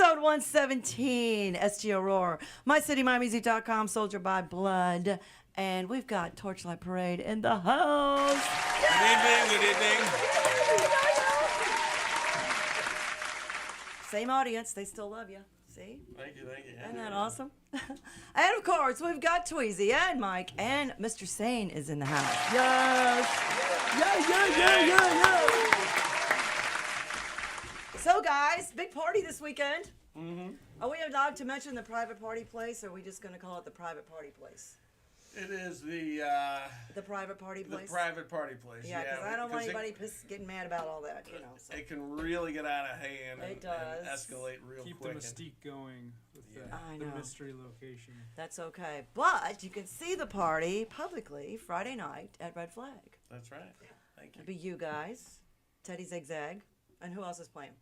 Episode 117, Stl Roar, MyCityMyMusic.com, Soldier by Blood. And we've got Torchlight Parade in the house. Good evening. Same audience, they still love you. See? Thank you. Isn't that awesome? And of course, we've got Tweezy and Mike, and Mr. Sane is in the house. Yes! Yeah. So, guys, big party this weekend. Mm-hmm. Are we allowed to mention the private party place, or are we just going to call it the private party place? It is The private party the place? private party place. Yeah, because I don't want it- anybody getting mad about all that, you know. So. It can really get out of hand It and does. escalate real Keep quick. the mystique going with I the know. mystery location. That's okay. But you can see the party publicly Friday night at Red Flag. That's right. Thank you. It'll be you guys, Teddy Zigzag, and who else is playing?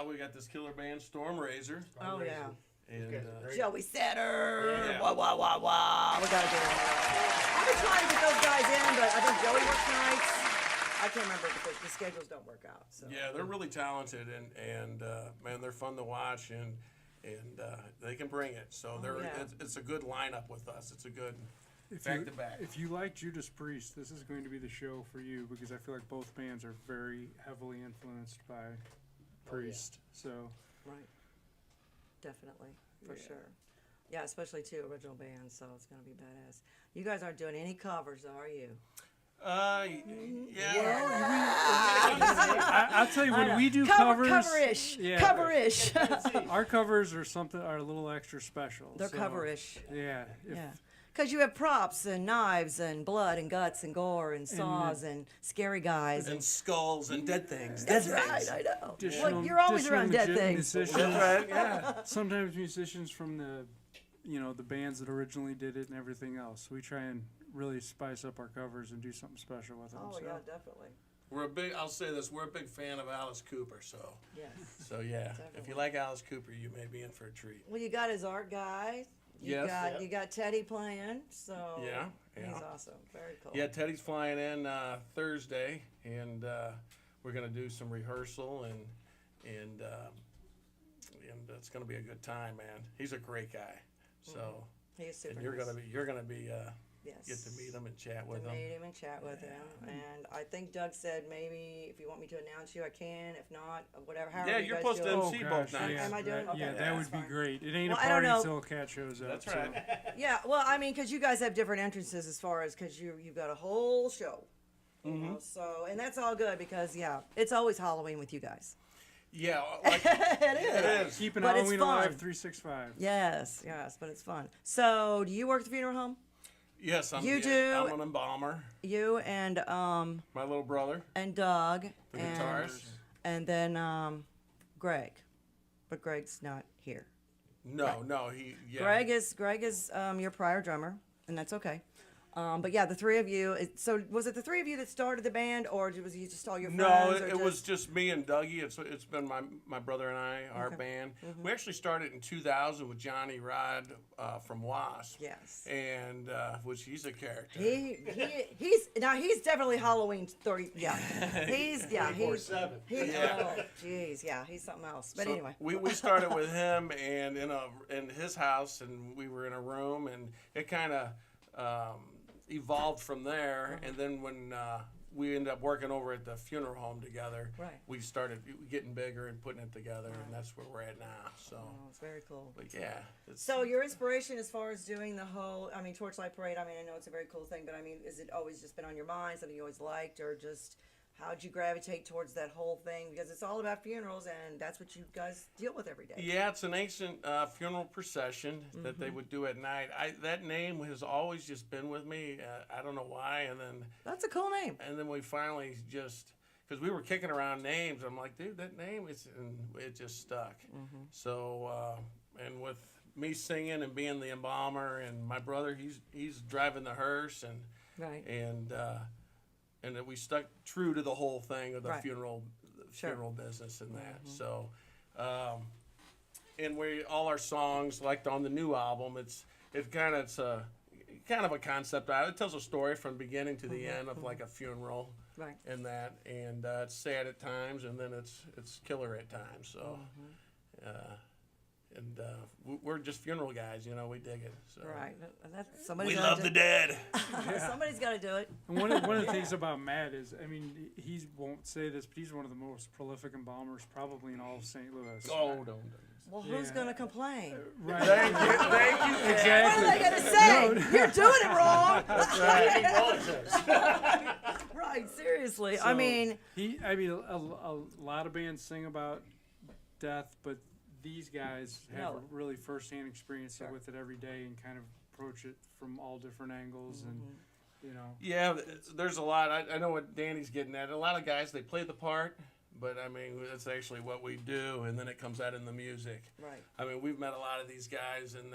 We got this killer band, Storm Razor. Oh, yeah. And Joey Setter. Yeah. Wah, wah, wah, wah. We got to get him. I've been trying to get those guys in, but I think Joey works nights. I can't remember because the schedules don't work out. So. yeah, they're really talented and man, they're fun to watch and they can bring it. So yeah. it's a good lineup with us. It's a good If back you, to back. If you like Judas Priest, this is going to be the show for you because I feel like both bands are very heavily influenced by Priest. So Right. Definitely, for sure. Yeah, especially too original bands, so it's gonna be badass. You guys aren't doing any covers, are you? I'll tell you when we do covers, cover-ish, yeah, cover-ish. our covers are a little extra special. They're so, cover-ish. Yeah. Yeah. Because you have props and knives and blood and guts and gore and saws and scary guys. And skulls and dead things. That's right, I know. Additional- Well, you're always additional around dead legit things. musicians. That's right. Yeah. Sometimes musicians from the bands that originally did it and everything else. We try and really spice up our covers and do something special with them. Oh, so. yeah, definitely. I'll say this, we're a big fan of Alice Cooper, so Yes. yeah. If Definitely. you like Alice Cooper, you may be in for a treat. Well, you got his art guy. Yes. You got Teddy playing, so Yeah. he's awesome. Very cool. Yeah, Teddy's flying in Thursday, and we're gonna do some rehearsal, and it's gonna be a good time, man. He's a great guy. So, He is super and you're nice. gonna be Yes. get to meet him and chat with To him. meet him and chat with him. And I think Doug said maybe if you want me to announce you, I can. If not, whatever. However Yeah, you you're guys supposed do to it. MC both nights. Am I doing it? Okay, Yeah, that that's would be fine. great. It ain't Well, a I don't party know. until a cat shows up. That's so. right. Yeah, well, I mean, because you guys have different entrances as far as because you've got a whole show. You Mm-hmm. know, so and that's all good because it's always Halloween with you guys. Yeah, like, It is. Keeping But it's Halloween fun. alive 365. Yes, but it's fun. So, do you work at the funeral home? yes, I'm You do. I'm an embalmer. You and My little brother, Doug the and guitarist. and then Greg, but Greg's not here. No, yeah. Greg is your prior drummer, and that's okay. But yeah, the three of you. So was it the three of you that started the band, or was you just all your friends? No, or it was just me and Dougie. It's been my brother and I, our band. Mm-hmm. We actually started in 2000 with Johnny Rod from Wasp. Yes. And which he's a character. He's definitely Halloween 30. Yeah, he's 24/7. Oh, jeez, yeah, he's something else. But So anyway, we started with him and in his house, and we were in a room, and it kind of evolved from there. And then when we ended up working over at the funeral home together, Right. we started getting bigger and putting it together, and that's where we're at now. So, it's very cool. but yeah, it's, So your inspiration as far as doing the whole, Torchlight Parade, I know it's a very cool thing, but is it always just been on your mind, something you always liked, or just how'd you gravitate towards that whole thing? Because it's all about funerals, and that's what you guys deal with every day. yeah, it's an ancient funeral procession that they would do at night. That name has always just been with me. I don't know why, and That's a cool name. then we finally just, because we were kicking around names, I'm like, dude, that name and it just stuck. So and with me singing and being the embalmer, and my brother, he's driving the hearse, and Right. and that we stuck true to the whole thing of the Right. funeral Sure. business and that. So and all our songs, like on the new album, it's kind of a concept. It tells a story from beginning to the end of like a funeral. Right. And that, and it's sad at times, and then it's killer at times. So, we're just funeral guys, we dig it. So. Right. Somebody's We gotta love do- the dead. Somebody's got to do it. And one of the things about Matt is, he won't say this, but he's one of the most prolific embalmers probably in all of St. Louis. Oh, don't. Well, who's Yeah. going to complain? Right. Thank you. What are Exactly. they going to say? You're doing it wrong. Right. Right, seriously. So, a lot of bands sing about death, but these guys have No. a really first-hand experience Sure. with it every day and kind of approach it from all different angles, and you know. Yeah, there's a lot. I know what Danny's getting at. A lot of guys, they play the part, but I mean, that's actually what we do, and then it comes out in the music. Right. I mean, we've met a lot of these guys, and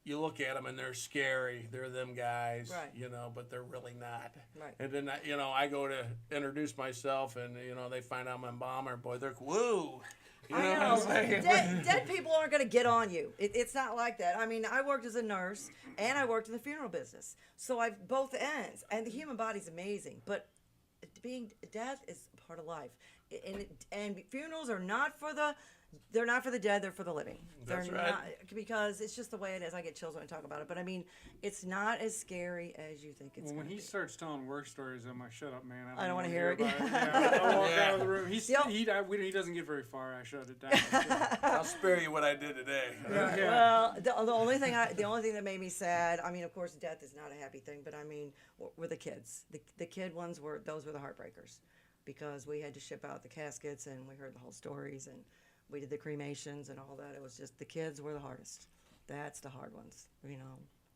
you look at them, and they're scary. They're them guys, Right. you know, but they're really not. Right. And then, I go to introduce myself, and, they find out I'm a bomber. Boy, they're, woo! You know what I'm I saying? know. Dead people aren't going to get on you. It's not like that. I mean, I worked as a nurse and I worked in the funeral business. So I've both ends. And the human body's amazing. But death is part of life. And funerals are they're not for the dead, they're for the living. That's They're right. not, because it's just the way it is. I get chills when I talk about it. But I mean, it's not as scary as you think it's Well, when going he to be. starts telling work stories, I'm like, shut up, man. I don't wanna wanna hear it. about Yeah, I walk Yeah. out of the room. Yep. He doesn't get very far. I shut it down. I'll spare you what I did today. Right. Yeah. Well, the only thing that made me sad. I mean, of course, death is not a happy thing, but I mean, were the kids. The kid ones were the heartbreakers, because we had to ship out the caskets and we heard the whole stories and we did the cremations and all that. It was just the kids were the hardest. That's the hard ones.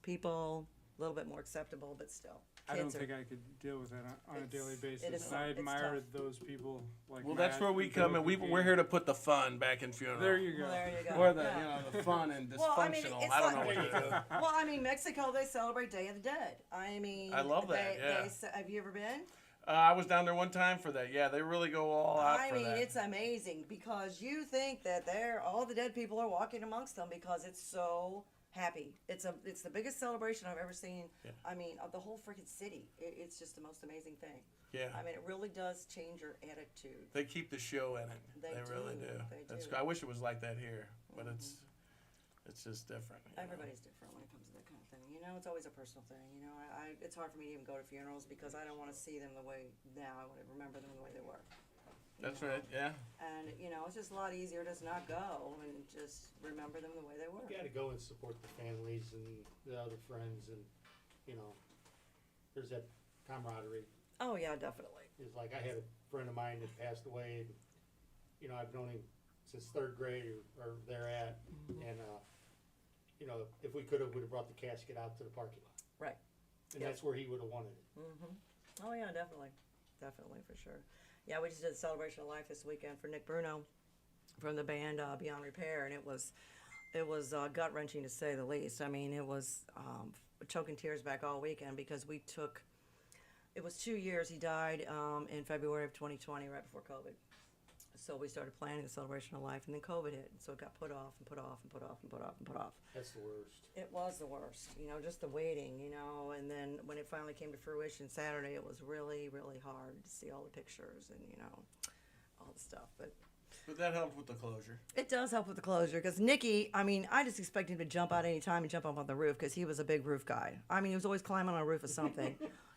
People a little bit more acceptable, but still. I don't Kids think I could deal with that on a daily basis. it is- And I it's admire tough. those people like Well, that's Matt where we and come in. Bill who We're can- here to put the fun back in funeral. There you go. Well, there you go. Or the, Yeah. the fun and dysfunctional. Well, I mean, it's I don't know like- what to do. Well, I mean, Mexico, they celebrate Day of the Dead. I mean, I love that, yeah. have you ever been? I was down there one time for that. Yeah, they really go all out I for mean, that. it's amazing, because you think that all the dead people are walking amongst them, because it's so happy. It's the biggest celebration I've ever seen. Yeah. I mean, of the whole freaking city. It's just the most amazing thing. Yeah. I mean, it really does change your attitude. They keep the show in it. They really do. do. They That's. do. I wish it was like that here, but it's just different. you know. Everybody's different when it comes to that kind of thing. It's always a personal thing. It's hard for me to even go to funerals, because I don't want to see them the way now. I want to remember them the way they were. That's right. Yeah. And it's just a lot easier to just not go and just remember them the way they were. You gotta go and support the families and the other friends, and there's that camaraderie. Oh yeah, definitely. It's like, I had a friend of mine that passed away, and I've known him since third grade or thereat, and if we could have, we'd have brought the casket out to the parking lot. Right. And Yep. that's where he would have wanted it. Oh yeah, definitely for sure. Yeah, we just did a celebration of life this weekend for Nick Bruno from the band Beyond Repair, and it was gut wrenching to say the least. I mean, it was choking tears back all weekend, because it was 2 years. He died in February of 2020, right before COVID. So we started planning the celebration of life, and then COVID hit, and so it got put off and put off and put off and put off and put off. That's the worst. It was the worst, just the waiting, and then when it finally came to fruition Saturday, it was really, really hard to see all the pictures and, all the stuff. But But that helped with the closure. it does help with the closure, because Nicky, I mean, I just expected him to jump out any time and jump up on the roof, because he was a big roof guy. I mean, he was always climbing on a roof of something.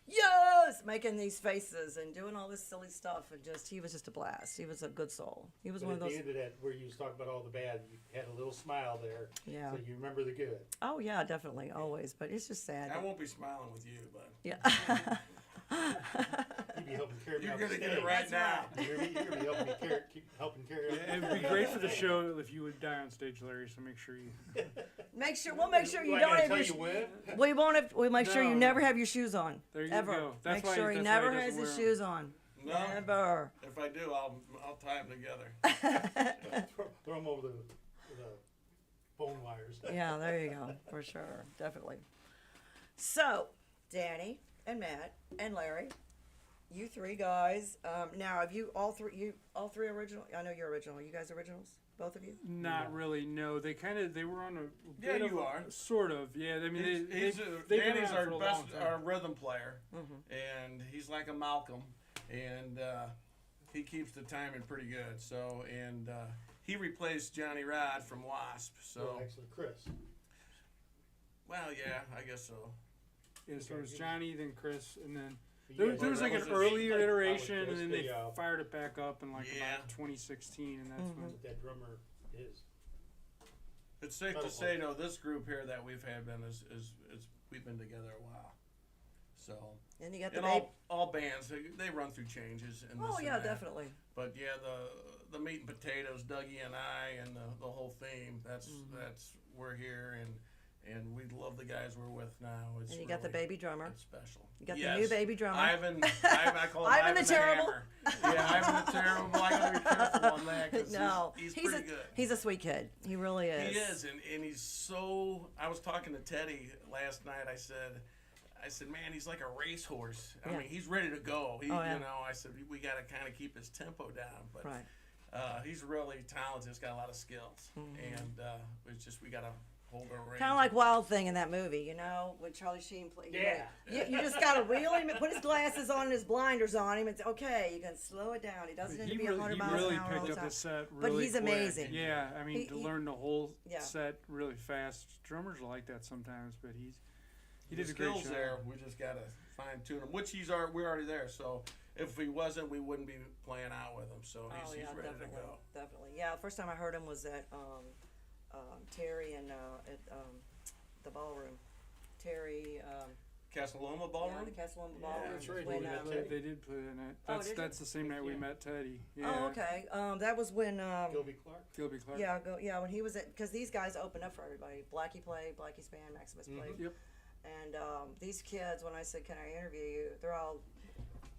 Yes! Making these faces and doing all this silly stuff, and he was just a blast. He was a good soul. He was But one at of those. the end of that, where you was talking about all the bad, you had a little smile there. Yeah. So you remember the good. Oh, yeah, definitely, always. But it's just sad. I won't be smiling with you, but Yeah. You'd be helping carry me you're out gonna the get it stage. right now. You're gonna be helping me helping carry out. It would be great for the show if you would die on stage, Larry. So make sure you. We'll make sure you Well, I don't gotta have tell your. you when. We'll make sure you No. never have your shoes on. There you ever. go. That's make why- sure he that's never why he has doesn't his wear 'em. shoes on. No. Never. If I do, I'll tie them together. Throw them over the phone wires. Yeah, there you go. For sure. Definitely. So, Danny and Matt and Larry, you three guys. Now, have you all three original? I know you're original. Are you guys originals? Both of you? Not really. No, they were on a. Yeah, bit of you a- are. Sort of. Yeah. I mean, He's they've been Danny's around our for a best, long time. our rhythm player, Mm-hmm. and he's like a Malcolm, and he keeps the timing pretty good. So, and he replaced Johnny Rod from Wasp. So, Well, actually, Chris. well, yeah, I guess so. Yeah, so it was Johnny, then Chris, and then You guys there was were- like an was a- earlier like, iteration, Chris, and then they the, fired it back up in like Yeah. about 2016, and that's Mm-hmm. when. that drummer is. It's safe to say, though, this group here that we've had been is we've been together a while. So, And you got the and babe. all bands they run through changes. And this Oh and yeah, that. definitely. But yeah, the meat and potatoes, Dougie and I, and the whole theme. That's we're here, and we love the guys we're with now. It's And you got the really- baby drummer. It's special. You got the new baby drummer. Ivan, I call him Ivan Ivan the the Terrible. Hammer. Yeah, Ivan the Terrible. I gotta be careful on that because No, he's he's pretty a good. he's a sweet kid. He really is. He is, and he's so. I was talking to Teddy last night. I said, man, he's like a racehorse. I Yeah. mean, he's ready to go. He, Oh, yeah. You know, I said we got to kind of keep his tempo down, but Right. he's really talented. He's got a lot of skills, and it's just we got to hold our reins. Kind of like Wild Thing in that movie, you know, when Charlie Sheen played. Yeah. You just got to reel him in, put his glasses on and his blinders on him. It's okay. You can slow it down. He doesn't need to be 100 miles really an hour all picked the up time. the set But really he's quick. amazing. Yeah, I mean, to He- learn the whole Yeah. set really fast. Drummers are like that sometimes, but he the did a great skills job. there. We just got to fine tune him, which we're already there. So if he wasn't, we wouldn't be playing out with him. So Oh he's yeah, ready definitely, to go. definitely. Yeah, the first time I heard him was at Terry and at the ballroom. Terry, Casa Loma yeah, Ballroom. the Castle Yeah, Ballroom. that's right, When, we met um, Teddy. They did play that night. Oh, That's did you? that's the same night we Yeah. met Teddy. Yeah. Oh, okay. That was when. Gilby Clark. Gilby Clark. Yeah, when he was at, because these guys opened up for everybody. Blackie played, Blackie's band, Maximus played. Yep. And these kids, when I said, "Can I interview you?" they're all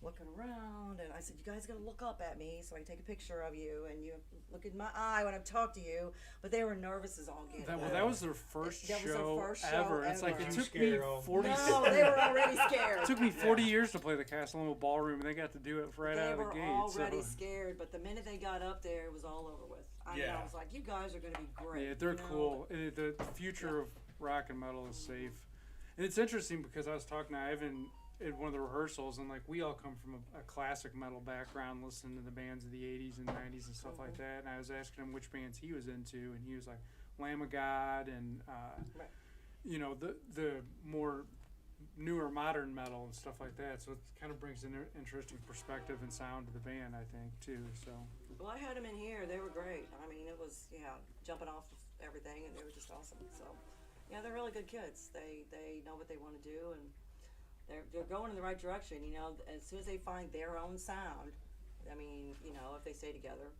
looking around, and I said, "You guys gotta look up at me so I can take a picture of you, and you look in my eye when I talk to you." But they were nervous as all get That was their first That was their show first show ever. It's like ever. it You took me scare 'em. 40. No, they were already scared. It took me 40 years to play the Castle Loma Ballroom, and they got to do it right They out of were the gate. already so. scared, but the minute they got up there, it was all over with. I Yeah. was like, "You guys are gonna be great." Yeah, they're you know? cool. The future of rock and metal is safe. And it's interesting because I was talking to Ivan at one of the rehearsals, and like we all come from a classic metal background, listening to the bands of the 80s and 90s and stuff like that. And I was asking him which bands he was into, and he was like Lamb of God and Right. you know, the more newer modern metal and stuff like that. So it kind of brings an interesting perspective and sound to the band, I think, too. So Well, I had them in here. They were great. I mean, it was, jumping off of everything, and they were just awesome. So, yeah, they're really good kids. They know what they want to do, and they're going in the right direction. You know, as soon as they find their own sound, I mean, if they stay together,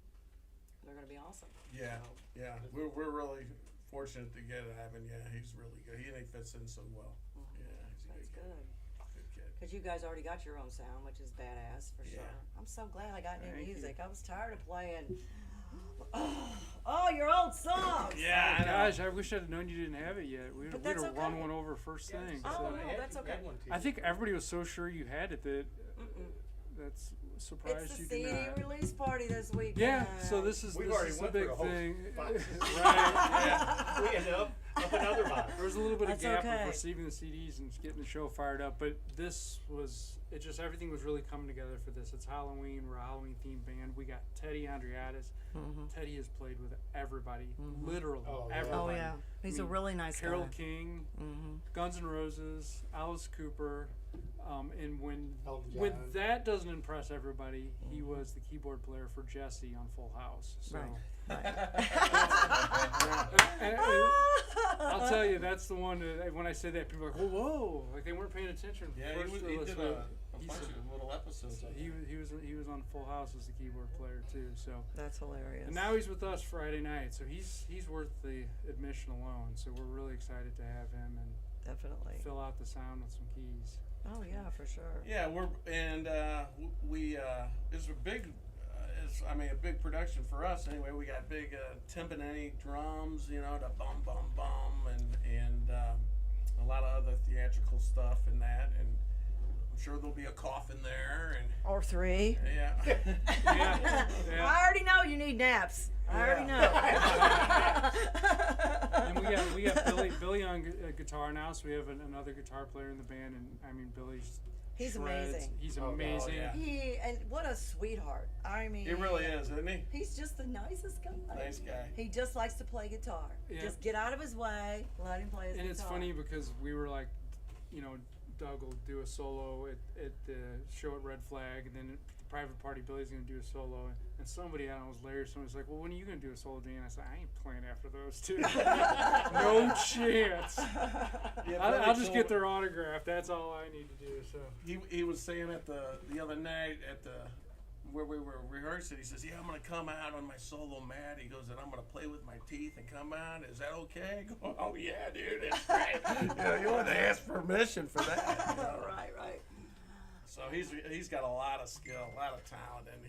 they're going to be awesome. Yeah, yeah. We're really fortunate to get Ivan. Yeah, he's really good. He fits in so well. Yeah, he's a That's good kid. good. Good kid. Because you guys already got your own sound, which is badass for sure. Yeah. I'm so glad I got new Thank you. music. I was tired of playing. Oh, your old songs. Yeah, I know. gosh, I wish I'd have known you didn't have it yet. We'd But have that's run okay. one over first thing. Oh, so. no, that's okay. I think everybody was so sure you had it that that's surprised It's the you CD did not. release party this weekend. Yeah, so this is We've this already is the went big through a whole thing. boxes. Right. We ended up another box. There was a little bit of That's gap okay. of receiving the CDs and getting the show fired up, but this was everything was really coming together for this. It's Halloween. We're a Halloween themed band. We got Teddy Andriatis. Teddy has played with everybody, literally Oh, yeah. everybody. Oh yeah, he's I a mean, really nice Carole guy. King, Guns N' Roses, Alice Cooper, and when Elton John. that doesn't impress everybody, he was the keyboard player for Jesse on Full House. So. Right. And I'll tell you, that's the one that when I say that, people are like, whoa, like they weren't paying attention. Yeah, First he they did listened, a bunch of little episodes. I think. he was on Full House as the keyboard player too. So That's hilarious. and now he's with us Friday night, so he's worth the admission alone. So we're really excited to have him and Definitely. fill out the sound with some keys. Oh yeah, for sure. Yeah, we it's a big. A big production for us anyway. We got big timpani drums, the bum bum bum, and a lot of other theatrical stuff in that. And I'm sure there'll be a coffin there. And Or three. yeah, Yeah, I already know you need naps. I already know. And we got Billy on guitar now, so we have another guitar player in the band, and I mean Billy's He's shreds. amazing. He's Oh, amazing. yeah. And what a sweetheart. I mean, he really is, isn't he? He's just the nicest guy. Nice guy. He just likes to play guitar. Yeah. Just get out of his way, let him play his And guitar. it's funny because we were like, Doug will do a solo at the show at Red Flag, and then at the private party, Billy's going to do a solo. And somebody, I don't know, was Larry, somebody's like, well, when are you going to do a solo, Dan? I said, I ain't playing after those two. No chance. Yeah, I'll Billy just get their autograph. That's all I need to do. So He was saying at the other night at the where we were rehearsing, he says, "Yeah, I'm gonna come out on my solo mat." He goes, "And I'm gonna play with my teeth and come out. Is that okay?" I go, "Oh yeah, dude, it's great." You want to ask permission for that. You know? Right. So he's got a lot of skill, a lot of talent, and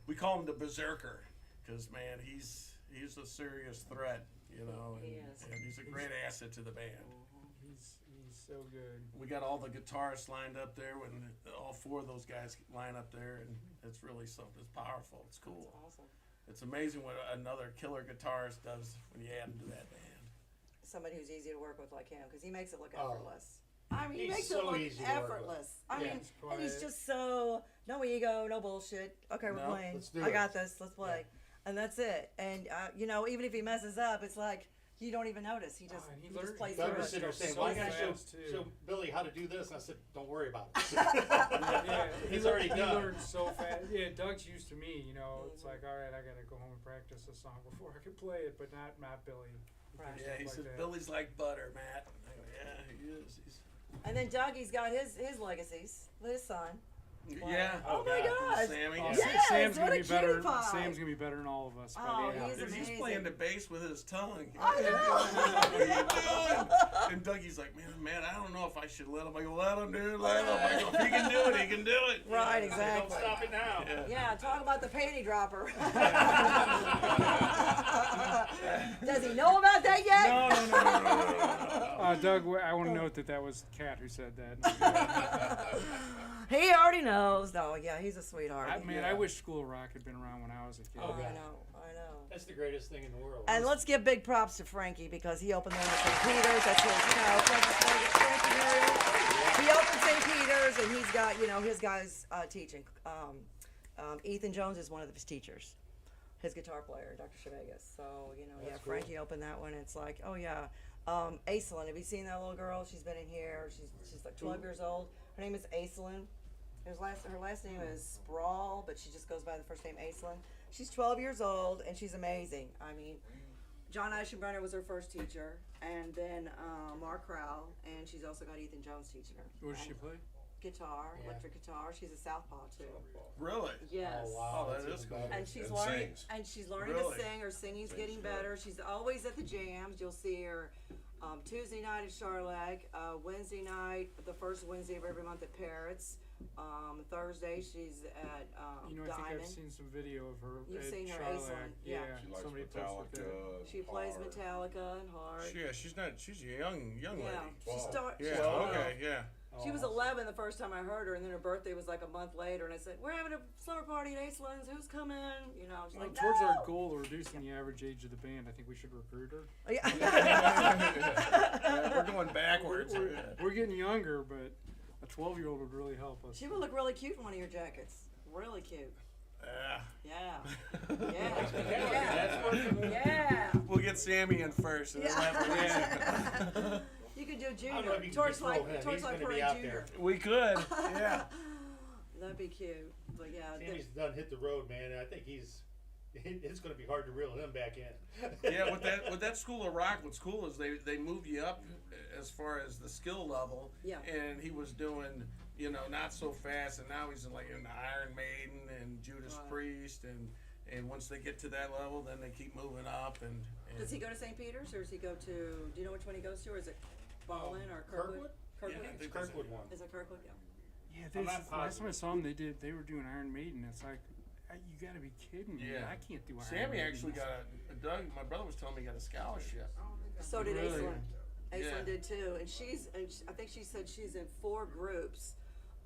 we call him the Berserker, because man, he's a serious threat, you know, and, He is. and he's a great asset to the band. He's so good. We got all the guitarists lined up there, when all 4 of those guys line up there, and it's really something. It's powerful. It's cool. That's awesome. It's amazing what another killer guitarist does when you add him to that band. Somebody who's easy to work with like him, because he makes it look Oh. effortless. I mean, he He's makes so it look easy to work with. effortless. I Yeah. mean, He's and he's quiet. just so no ego, no bullshit. Okay, we're No, playing. let's do I it. got this. Let's play, and that's it. And you know, even if he messes up, it's like you don't even notice. He just and he he learned- just plays he Doug through was it. sitting there saying, So "Well, I gotta fast, too. show Billy how to do this," and I said, "Don't worry about it." Yeah, He's already he done. learned so fast. Yeah, Doug's used to me. You know, it's like, all right, I gotta go home and practice a song before I can play it, but not Billy. He Right. does Yeah, stuff he like says that. Billy's like butter, Matt. I go, yeah, he is. And then Dougie's got his legacies. His son. Yeah. Oh my God. gosh. Sammy. Oh, Yeah. Yes, Sam's what gonna a be better. cutie pie. Sam's gonna be better than all of us. by Oh, the end. he's Dude, he's amazing. playing the bass with his tongue. I know. What are you doing? And Dougie's like, man, I don't know if I should let him. I go, let him, dude, let him. I go, if he can do it, he can do it. Right, Don't exactly. stop it now. Yeah. Yeah, talk about the panty dropper. Does he know about that yet? No. Doug, I want to note that was Kat who said that. He already knows. No, yeah, he's a sweetheart. I wish School of Rock had been around when I was a kid. Oh, God. I know. That's the greatest thing in the world. And let's give big props to Frankie, because he opened the one at St. Peter's. That's his, Frankie opened St. Peter's, and he's got, his guys teaching. Ethan Jones is one of his teachers, his guitar player, Dr. Chavegas. So, That's cool. Frankie opened that one. It's like, oh yeah. Aislinn, have you seen that little girl? She's been in here. She's like 12 years old. Her name is Aislinn. Her last name is Sprawl, but she just goes by the first name Aislinn. She's 12 years old, and she's amazing. I mean, John Eichenbrenner was her first teacher, and then Mark Crowell, and she's also got Ethan Jones teaching her. What does she And play? Guitar, Yeah. electric guitar. She's a southpaw too. Really? Yes. Oh wow, Oh, that that's is even cool. better. And she's And learning. sings. And she's learning Really? to sing. Her singing's Sings getting good. better. She's always at the jams. You'll see her Tuesday night at Charlotte, Wednesday night, the first Wednesday of every month at Parrots. Thursday she's at I think Diamond. I've seen some video of her. You've at seen her, Charlotte. Aislinn, yeah. She likes somebody posted Metallica. She plays Hard. Metallica and hard. Yeah, she's a young Yeah, lady. she 12. started. Yeah, okay, yeah. She was 11 the first time I heard her, and then her birthday was like a month later. And I said, "We're having a slumber party at Aislinn's. Who's coming?" She's like, Towards "No!" our goal of reducing the average age of the band, I think we should recruit her. Yeah. Yeah, we're going backwards. We're getting younger, but a 12-year-old would really help us. She would look really cute in one of your jackets. Really cute. Yeah. Yeah. That's working. Yeah. We'll get Sammy in first. And then we'll have to You could do I don't Junior. know if you can Torchlight, control him. He's Torchlight gonna be Parade out Junior. there. We could. Yeah. That'd be cute. But yeah. Sammy's done hit the road, man, and I think it's going to be hard to reel him back in. Yeah, with that School of Rock, what's cool is they move you up as far as the skill level. Yeah. And he was doing, not so fast, and now he's in Iron Maiden and Judas Right. Priest, and once they get to that level, then they keep moving up. And Does he go to St. Peter's, or does he go to? Do you know which one he goes to, or is it Ballin or Kirkwood? Kirkwood? Yeah, I It's think that's Kirkwood it. one. Is it Kirkwood? Yeah. Yeah, I'm not last time I positive. saw them, they were doing Iron Maiden. It's like, you got to be kidding me! Yeah. I can't do Iron Sammy Maiden. actually got Doug. My brother was telling me he got a scholarship. So did Really? Aislinn. Aislinn Yeah. did too, and I think she said she's in 4 groups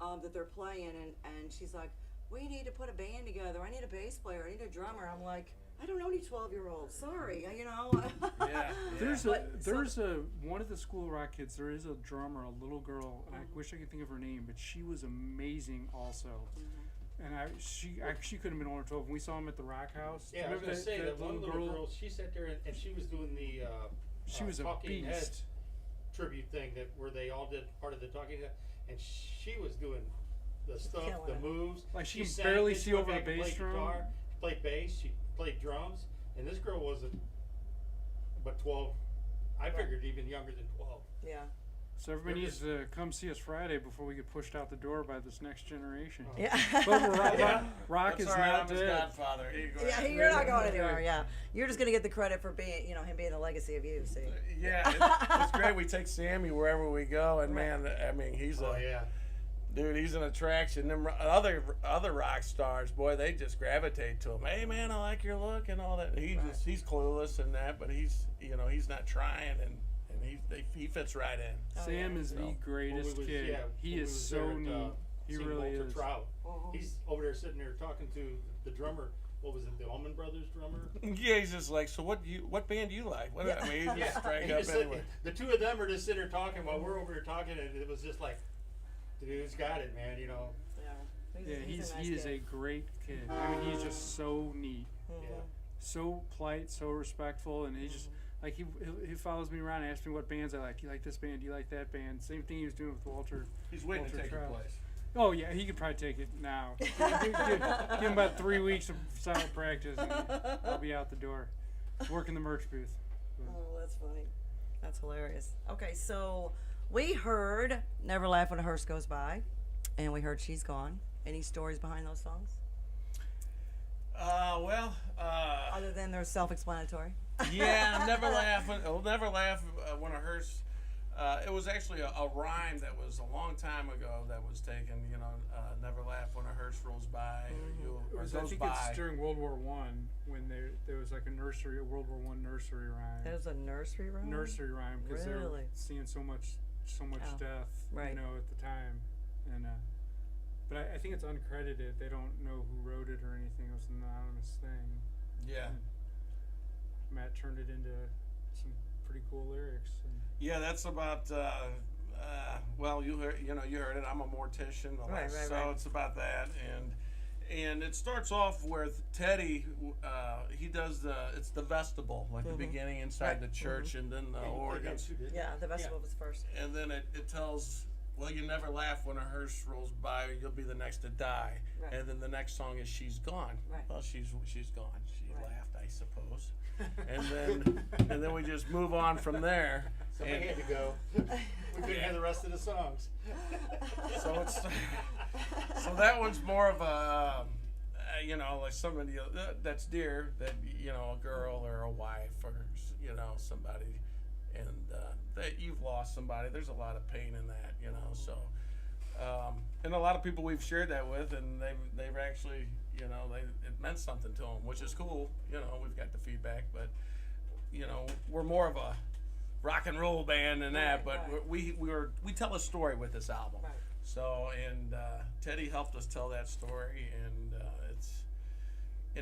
that they're playing, and she's like, we need to put a band together. I need a bass player. I need a drummer. I'm like, I don't know any 12-year-olds. Sorry, Yeah. There's But- one of the School of Rock kids. There is a drummer, a little girl, and I wish I could think of her name, but she was amazing also. And she couldn't have been older than 12. When we saw him at the Rock House. Yeah, I was remember going to say that one little girl, she sat there and she was doing the She was a Talking beast. Heads tribute thing where they all did part of the Talking Heads, and she was doing the stuff, Killing the it. moves. Like, she She could sang, barely then she see went over a back and bass played drum. guitar, she played bass, she played drums, and this girl wasn't but 12. I figured even younger than 12. yeah. So everybody needs to come see us Friday before we get pushed out the door by this next generation. Yeah. But rock That's is all right, not I'm his dead. godfather. Here you go. Yeah, you're not going anywhere. Yeah, you're just gonna get the credit for being, him being the legacy of you. See. Yeah, it's great. We take Sammy wherever we go, and man, I mean, he's dude, he's an attraction. Them other rock stars, boy, they just gravitate to him. Hey, man, I like your look and all that. He's clueless in that, but he's not trying, and he fits right in. Sam is the greatest kid. Yeah, he when is we was so there at, neat. He seeing really Walter is. Trout. He's over there sitting there talking to the drummer. What was it, the Allman Brothers drummer? Yeah, he's just like, so what band do you like? What, I mean, he just strike And up he's sitting- anyway. The two of them are just sitting there talking while we're over here talking, and it was just like, the dude's got it, man. Yeah. Yeah, He's a nice he is kid. a great kid. I mean, he's just so neat, Yeah. so polite, so respectful, and he just like he follows me around and asks me what bands I like. You like this band? Do you like that band? Same thing he was doing with Walter. He's waiting to Walter take your Trout. place. Oh yeah, he could probably take it now. Give him about 3 weeks of silent practice, and I'll be out the door, working the merch booth. Oh, that's funny. That's hilarious. Okay, so we heard "Never Laugh When a Hearse Goes By," and we heard "She's Gone." Any stories behind those songs? Other than they're self-explanatory. Yeah, never laugh when a hearse. It was actually a rhyme that was a long time ago that was taken. Never laugh when a hearse rolls by or I goes think by. it's during World War One when there was like a World War One nursery rhyme. There's a nursery rhyme. Nursery rhyme because they were Really? seeing so much Oh, death, right. at the time, and but I think it's uncredited. They don't know who wrote it or anything. It was an anonymous thing. Yeah. Matt turned it into some pretty cool lyrics. And Yeah, that's about. Well, you heard it. I'm a mortician, Right, so right. it's about that, and it starts off with Teddy. He does it's the vestibule, like the beginning inside the church, and then the organs, Yeah, the vestibule was first. and then it tells. Well, you never laugh when a hearse rolls by. You'll be the next to die. Right. And then the next song is "She's Gone." Right. Well, she's gone. She Right. laughed, I suppose. and then we just move on from there. Somebody had to go. We couldn't hear the rest of the songs. So that one's more of a, like somebody that's dear, that, a girl or a wife or, somebody, and that you've lost somebody. There's a lot of pain in that, so, and a lot of people we've shared that with, and they've actually, it meant something to them, which is cool. We've got the feedback, but, we're more of a rock and roll band than that, Right, but right. we tell a story with this album. Right. So, and Teddy helped us tell that story, and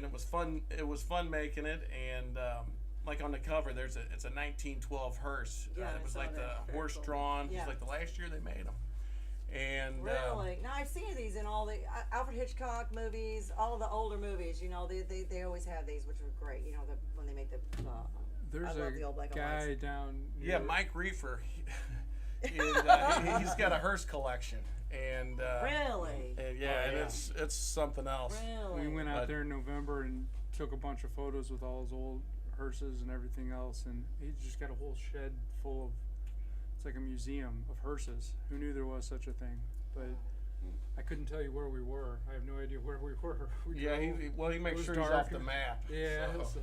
it was fun. It was fun making it, and like on the cover, it's a 1912 hearse. Yeah, It I was saw like that. the Very horse cool. drawn. It Yeah. was like the last year they made them, and Really? Now I've seen these in all the Alfred Hitchcock movies, all of the older movies. They always have these, which are great. When they make the. there's I love the old a black and guy whites. down. yeah, near- Mike Reefer. He's got a hearse collection, and Really? and yeah, and it's something else. Really? We went out But- there in November and took a bunch of photos with all his old hearses and everything else, and he's just got a whole shed full of. It's like a museum of hearses. Who knew there was such a thing? But I couldn't tell you where we were. I have no idea where we were. We Yeah, drove. he makes was sure he's dark. off the map. Yeah. so. So.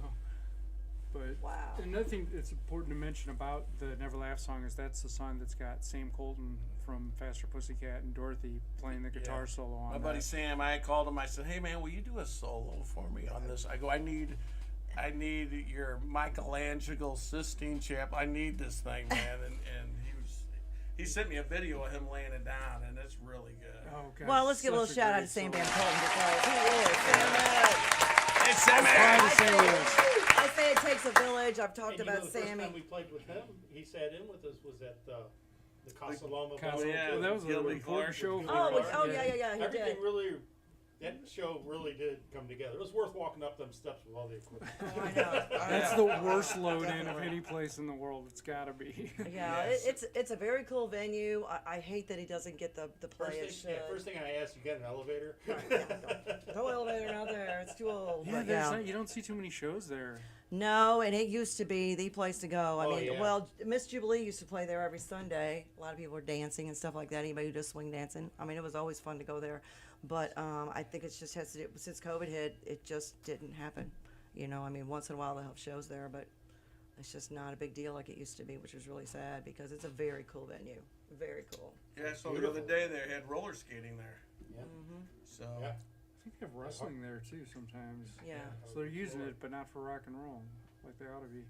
But Wow. another thing that's important to mention about the Never Laugh song is that's the song that's got Sam Colton from Faster Pussycat and Dorothy playing the guitar Yeah. solo on My that. buddy Sam, I called him. I said, "Hey man, will you do a solo for me on this?" I go, I need your Michelangelo Sistine Chapel. I need this thing, man." And he sent me a video of him laying it down, and it's really good. Oh, God, Well, let's give a little such shout out great to Sam song. Van Colton because he is Sam. It's Sam. Trying to I say say, this. I say it takes a village. I've talked And about the first Sammy. time we played with him, he sat in with us, was at the Casa Loma. Casa- Ballroom. yeah, well, that was an Gilby important Clark. show. for Oh, us. yeah, he Everything did. really, that show really did come together. It was worth walking up them steps with all the equipment. Oh, I know. That's the worst load-in of any place in the world. It's got to be. Yeah, Yes. it's a very cool venue. I hate that he doesn't get the play it should. First thing I asked, you got an elevator? No elevator out there. It's too old. Yeah, Yeah. You don't see too many shows there. No, and it used to be the place to go. I Oh, mean, yeah. well, Miss Jubilee used to play there every Sunday. A lot of people were dancing and stuff like that. Anybody who does swing dancing. I mean, it was always fun to go there. But I think it's just has to do, since COVID hit, it just didn't happen. You know, I mean, once in a while they'll have shows there, but it's just not a big deal like it used to be, which is really sad because it's a very cool venue. Very cool. Yeah, so the other day they had roller skating there. Yeah. So Yeah. I think they have wrestling there too sometimes. Yeah. So they're using it, but not for rock and roll, like they ought to be.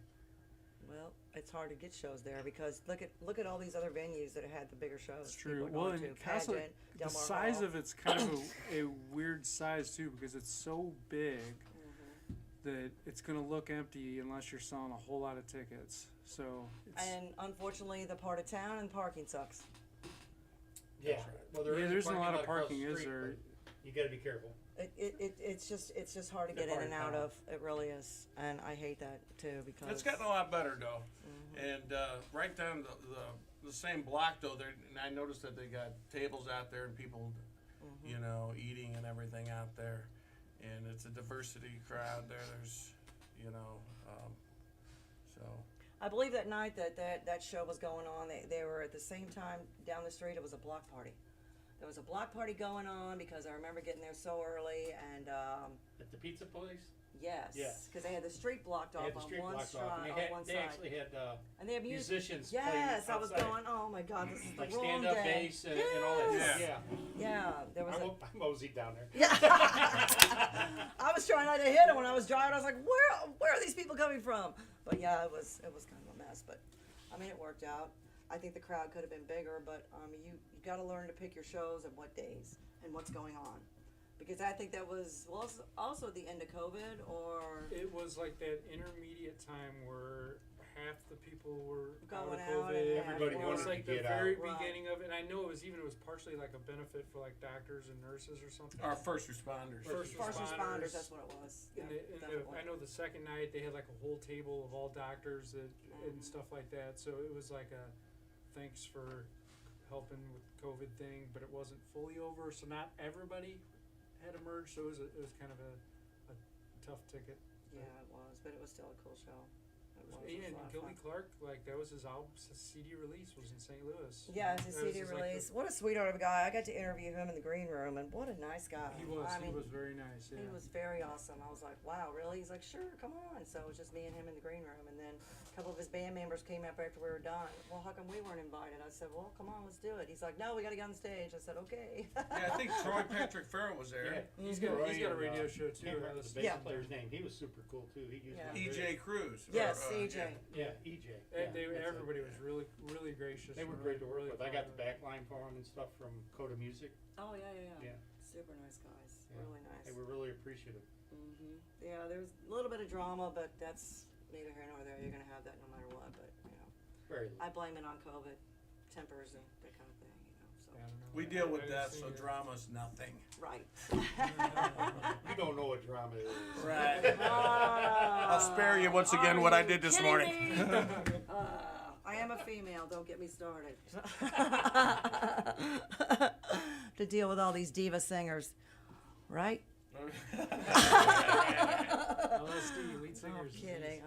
Well, it's hard to get shows there because look at all these other venues that had the bigger shows. It's true. People are Well, going and to also Pageant, the Del Mar size Hall. of it's kind of a weird size too, because it's so big that it's going to look empty unless you're selling a whole lot of tickets. So it's, And unfortunately, the part of town and parking sucks. Yeah. That's right. Well, there Yeah, is there's a parking lot of lot across parking, the is street, there? but You got to be careful. It's just hard to They're get in part and of out town. of. It really is, and I hate that too because it's gotten a lot better though. And right down the same block though, there and I noticed that they got tables out there and people, you know, eating and everything out there, and it's a diversity crowd there. There's, you know, so. I believe that night that show was going on. They were at the same time down the street. It was a block party. There was a block party going on because I remember getting there so early and. At the pizza place, Yes. Yes. Because they had the street blocked they off had the on street one blocked side. off, and On one they side. actually had And they have musicians Yes, playing I was outside. going. Oh my God, this is Like the wrong stand-up day. bass and all that stuff. Yes. Yeah. Yeah, there was. I'm moseyed down there. Yeah. I was trying not to hit it when I was driving. I was like, where are these people coming from? But yeah, it was kind of a mess. But I mean, it worked out. I think the crowd could have been bigger, but you got to learn to pick your shows and what days and what's going on. Because I think that was also the end of COVID, or it was like that intermediate time where half the people were Going out of out COVID. and Everybody It wanted was to like the get out. very Right. beginning of it, and I know it was partially like a benefit for like doctors and nurses or something. Our first responders. First first responders. responders. That's what it was. Yeah, And definitely. I know the second night they had like a whole table of all doctors and stuff like that. So it was like a thanks for helping with COVID thing, but it wasn't fully over. So not everybody had emerged. So it was kind of a tough ticket. Yeah, it was, but it was still a cool show. It was. It was And a lot of Gilby fun. Clark, like that was his album, his CD release was in St. Louis. Yeah, it's a That was CD his, like, release. What a sweetheart of a guy. I got to interview him in the green room, and what a nice guy. He was. I He mean, was very nice. Yeah. he was very awesome. I was like, wow, really? He's like, sure, come on. So it was just me and him in the green room, and then a couple of his band members came up after we were done. Well, how come we weren't invited? I said, well, come on, let's do it. He's like, no, we got to get on stage. I said, okay. Yeah, I think Troy Patrick Farrell was there. Yeah. He's got Roy a and, radio show too. Can't remember the bass Yeah. player's name. He was super cool too. He used Yeah. my EJ Cruz. Yes, or, EJ. Yeah, EJ. And Yeah, that's it. everybody was really gracious. They were and great to work really with. I got the fun. back line for them and stuff from Coda Music. Oh, yeah. Yeah. Super nice guys. Yeah. Really nice. They were really appreciative. Yeah, there's a little bit of drama, but that's neither here nor there. You're going to have that no matter what. But, Very. I blame it on COVID, tempers and that kind of thing, so. I don't know. We I- deal I with didn't that, see so it. drama's nothing. Right. You don't know what drama is. Right. I'll spare you once again what I did this morning. I am a female, don't get me started. To deal with all these diva singers, right? LSD, lead I'm singers. kidding.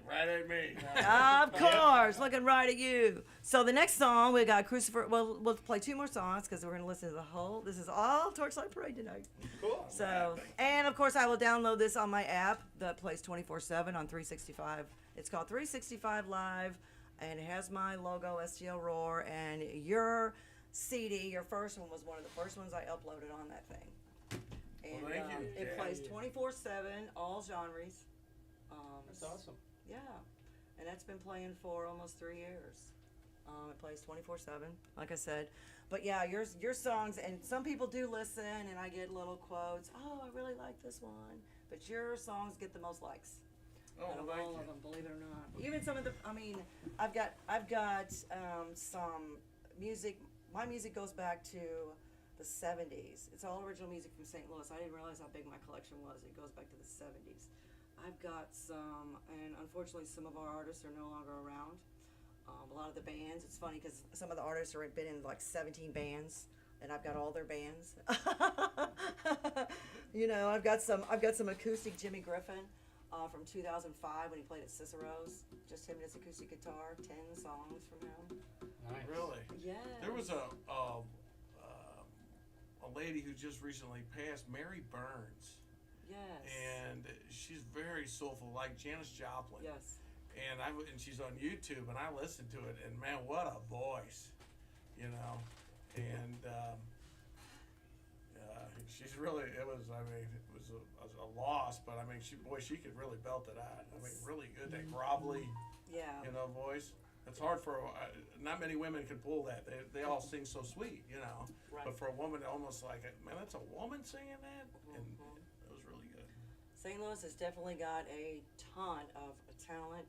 Right at me. Of course, looking right at you. So the next song, we got Crucifer. Well, we'll play two more songs because we're going to listen to the whole. This is all Torchlight Parade tonight. Cool. So, and of course, I will download this on my app that plays 24/7 on 365. It's called 365 Live, and it has my logo, Stl Roar, and your CD, your first one was one of the first ones I uploaded on that thing. And Well, thank you. it Yeah. plays 24/7, all genres. That's awesome. Yeah, and that's been playing for almost 3 years. It plays 24/7, like I said. But yeah, your songs, and some people do listen, and I get little quotes. Oh, I really like this one. But your songs get the most likes Oh, out of thank all you. of them, believe it or not. Even some of the, I mean, I've got some music. My music goes back to the 70s. It's all original music from St. Louis. I didn't realize how big my collection was. It goes back to the 70s. I've got some, and unfortunately some of our artists are no longer around. A lot of the bands, it's funny because some of the artists have been in like 17 bands, and I've got all their bands. You know, I've got some acoustic Jimmy Griffin from 2005 when he played at Cicero's. Just him and his acoustic guitar. 10 songs from him. Nice. Really? Yeah. There was a lady who just recently passed, Mary Burns, Yes. and she's very soulful, like Janis Joplin. Yes. And she's on YouTube, and I listened to it, and man, what a voice, you know. And she's really, it was a loss, but I mean, she could really belt it out. I mean, really good, that grovelly, Yeah. you know, voice. It's hard for, not many women can pull that. They all sing so sweet, you know. Right. But for a woman, almost like, man, that's a woman singing that? And it was really good. St. Louis has definitely got a ton of talent.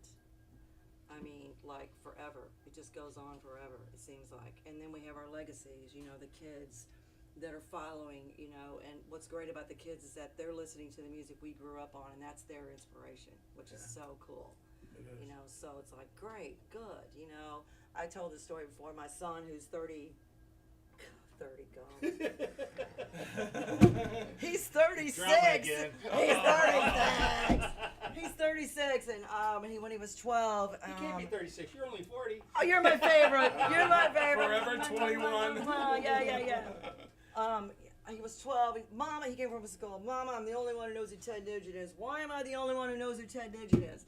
I mean, like forever. It just goes on forever, it seems like. And then we have our legacies, you know, the kids that are following, you know, and what's great about the kids is that they're listening to the music we grew up on, and that's their inspiration, which is so cool. It is. You know, so it's like, great, good, you know. I told this story before. My son, who's 30, gone. He's 36. Drama again. He's 36. He's 36, and when he was 12. You can't be 36. You're only 40. Oh, you're my favorite. You're my favorite. Forever 21. Yeah. He was 12. He came from school. Mama, I'm the only one who knows who Ted Nugent is. Why am I the only one who knows who Ted Nugent is?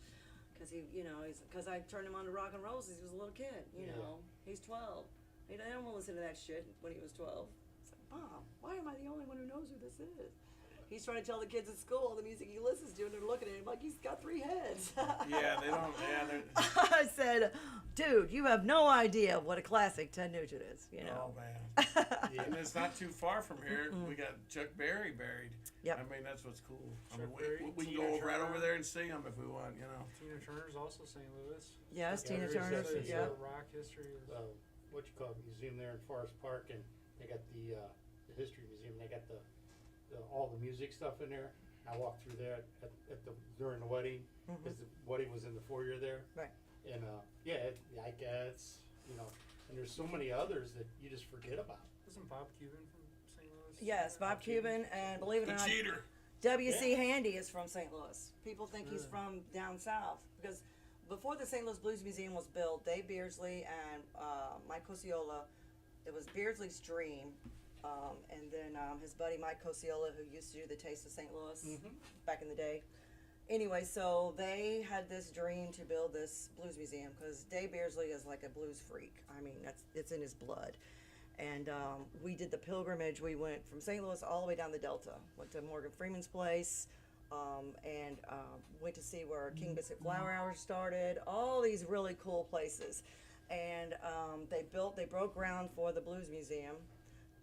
Because I turned him on to rock and roll since he was a little kid. You know, he's 12. He didn't want to listen to that shit when he was 12. It's like, Mom, why am I the only one who knows who this is? He's trying to tell the kids at school the music he listens to, and they're looking at him like he's got 3 heads. Yeah, they don't. Yeah, I said, dude, you have no idea what a classic Ted Nugent is. You know. Oh man. And it's not too far from here. We got Chuck Berry buried. Yep. I mean, that's what's cool. I mean, Chuck Berry, we can Tina go right Turner. over there and see them if we want, you know. Tina Turner's also St. Louis. Yes, Yeah, Tina there is Turner. that- Yeah. Rock history is. What you call it, museum there in Forest Park, and they got the history museum. They got the all the music stuff in there. I walked through there during the wedding because the wedding was in the foyer there. Right. And it's you know, and there's so many others that you just forget about. Wasn't Bob Cuban from St. Louis? Yes, Bob Cuban, and believe it The or not, cheater. W.C. Handy is from St. Louis. People think he's from down south because before the St. Louis Blues Museum was built, Dave Beardsley and Mike Cosiola, it was Beardsley's dream, and then his buddy Mike Cosiola, who used to do the Taste of St. Louis back in the day. Anyway, so they had this dream to build this blues museum because Dave Beardsley is like a blues freak. I mean, it's in his blood. And we did the pilgrimage. We went from St. Louis all the way down the Delta. Went to Morgan Freeman's place, and went to see where King Biscuit Flower Hour started. All these really cool places, and they broke ground for the Blues Museum.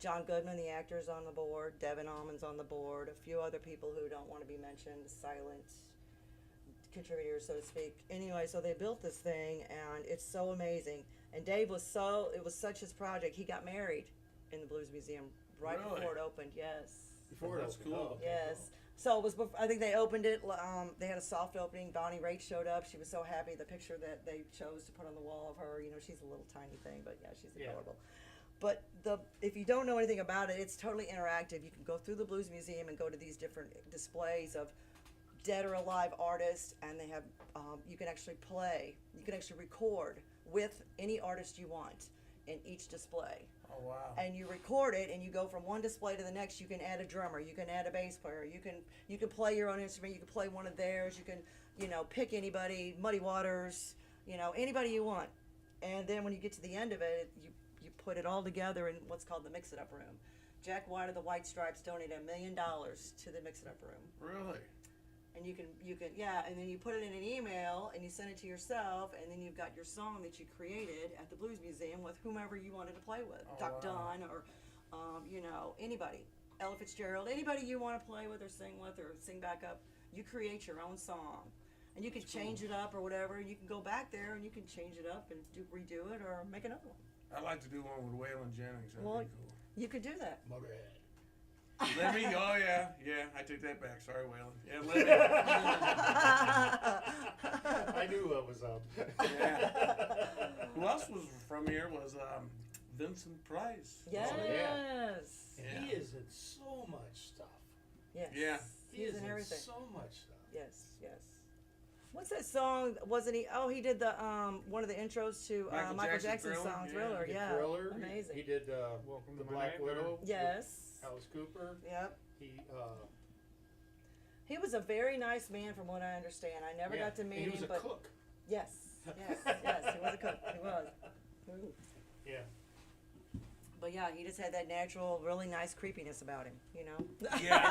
John Goodman, the actor, is on the board. Devin Allman's on the board. A few other people who don't want to be mentioned, silent contributors, so to speak. Anyway, so they built this thing, and it's so amazing. And Dave it was such his project. He got married in the Blues Museum right Really? before it opened. Yes. Before That's opened. cool. Oh, okay, Yes. So it was. I think they opened it. They had a soft opening. Bonnie Raitt showed up. She was so happy. The picture that they chose to put on the wall of her. You know, she's a little tiny thing, but yeah, she's Yeah. adorable. But if you don't know anything about it, it's totally interactive. You can go through the Blues Museum and go to these different displays of dead or alive artists, and they have you can actually play. You can actually record with any artist you want in each display. Oh wow. And you record it, and you go from one display to the next. You can add a drummer, you can add a bass player, you can play your own instrument, you can play one of theirs, you can pick anybody, Muddy Waters, anybody you want. And then when you get to the end of it, you put it all together in what's called the Mix It Up Room. Jack White of the White Stripes donated $1 million to the Mix It Up Room. Really? And you can and then you put it in an email and you send it to yourself, and then you've got your song that you created at the Blues Museum with whomever you wanted to play with. Oh, Doc wow. Dunn or anybody. Ella Fitzgerald, anybody you want to play with or sing back up. You create your own song. And you can change it up or whatever. You can go back there and you can change it up and redo it or make another one. I'd like to do one with Waylon Jennings. That'd Well, be cool. You could do that. Motorhead. Lemmy, oh yeah, I take that back. Sorry, Waylon. Yeah, Lemmy. I knew what was up. Yeah. Who else was from here was Vincent Price. Yes. He is in so much stuff. Yes. Yeah. He He's is in in everything. so much stuff. Yes, yes. What's that song? Wasn't he? Oh, he did the one of the intros to Michael Jackson's Thriller? song Yeah. Thriller. He did Yeah, Thriller. amazing. He did Welcome the to My Black Nightmare. Widow. Yes. with Alice Cooper. Yep. He He was a very nice man, from what I understand. I never yeah, got to meet and he was him, a but cook. yes, yes, he was a cook. He was. Ooh. Yeah. But yeah, he just had that natural, really nice creepiness about him, you know? Yeah.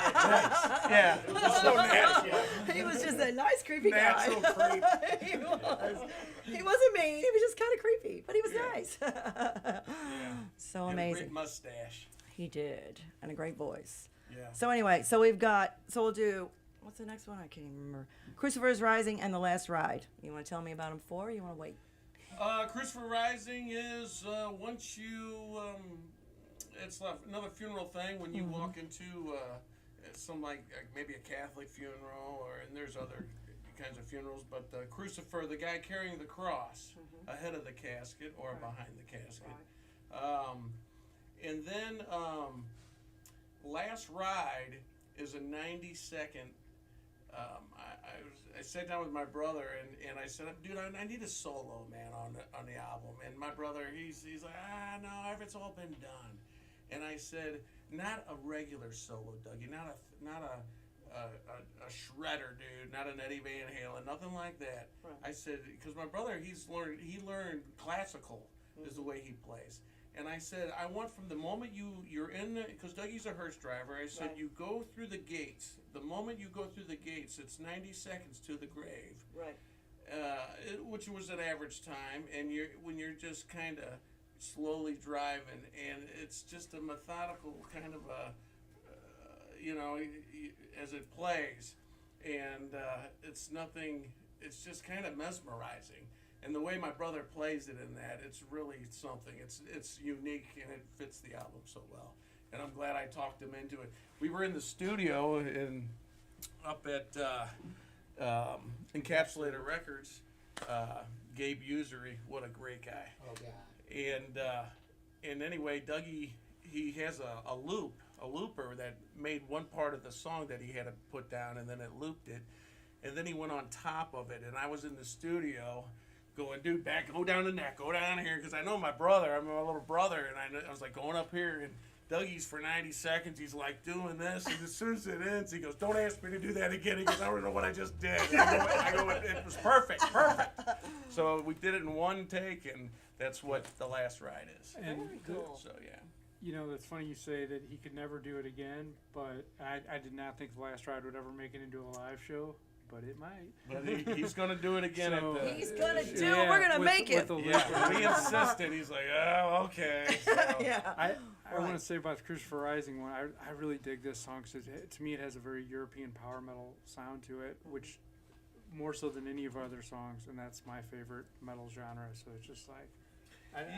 Yeah. So natural. He was just a nice, creepy Natural guy. creep. He was. He wasn't mean. He was just kind of creepy, but he was Yeah. nice. Yeah. So He had a amazing. great mustache. He did, and a great voice. Yeah. So anyway, so we'll do, what's the next one? I can't even remember. Crucifer's Rising and The Last Ride. You want to tell me about them four, or you want to wait? Crucifer Rising is once you, it's like another funeral thing when you walk into some like maybe a Catholic funeral, and there's other kinds of funerals, but the Crucifer, the guy carrying the cross ahead of the casket or behind the casket. And then Last Ride is a 90-second. I sat down with my brother and I said, dude, I need a solo, man, on the album. And my brother, he's like, no, it's all been done. And I said, not a regular solo, Dougie, not a shredder, dude, not an Eddie Van Halen, nothing like that. Right. I said, because my brother, he learned classical is the way he plays. And I said, I want from the moment you're in the, because Dougie's a hearse driver, I said, Right. you go through the gates. The moment you go through the gates, it's 90 seconds to the grave, Right. which was an average time. And when you're just kind of slowly driving, and it's just a methodical kind of a, as it plays. And it's nothing, it's just kind of mesmerizing. And the way my brother plays it in that, it's really something. It's unique, and it fits the album so well. And I'm glad I talked him into it. We were in the studio up at Encapsulated Records. Gabe Usery, what a great guy. Oh God. And anyway, Dougie, he has a looper that made one part of the song that he had to put down, and then it looped it. And then he went on top of it, and I was in the studio going, dude, go down the neck, go down here, because I know my brother, I'm my little brother, and I was like going up here, and Dougie's for 90 seconds, he's like doing this, and as soon as it ends, he goes, don't ask me to do that again. He goes, I don't know what I just did. I go, it was perfect. So we did it in one take, and that's what The Last Ride is. And Very cool. So yeah. you know, it's funny you say that he could never do it again, but I did not think The Last Ride would ever make it into a live show, but it might. But he's going to do it again So- at the... He's gonna do Yeah, it. We're gonna with- make it. with the Yeah, he insisted. He's like, oh, okay. So, Yeah. I Right. want to say about the Crucifer Rising one, I really dig this song because to me it has a very European power metal sound to it, which more so than any of our other songs, and that's my favorite metal genre. So it's just like,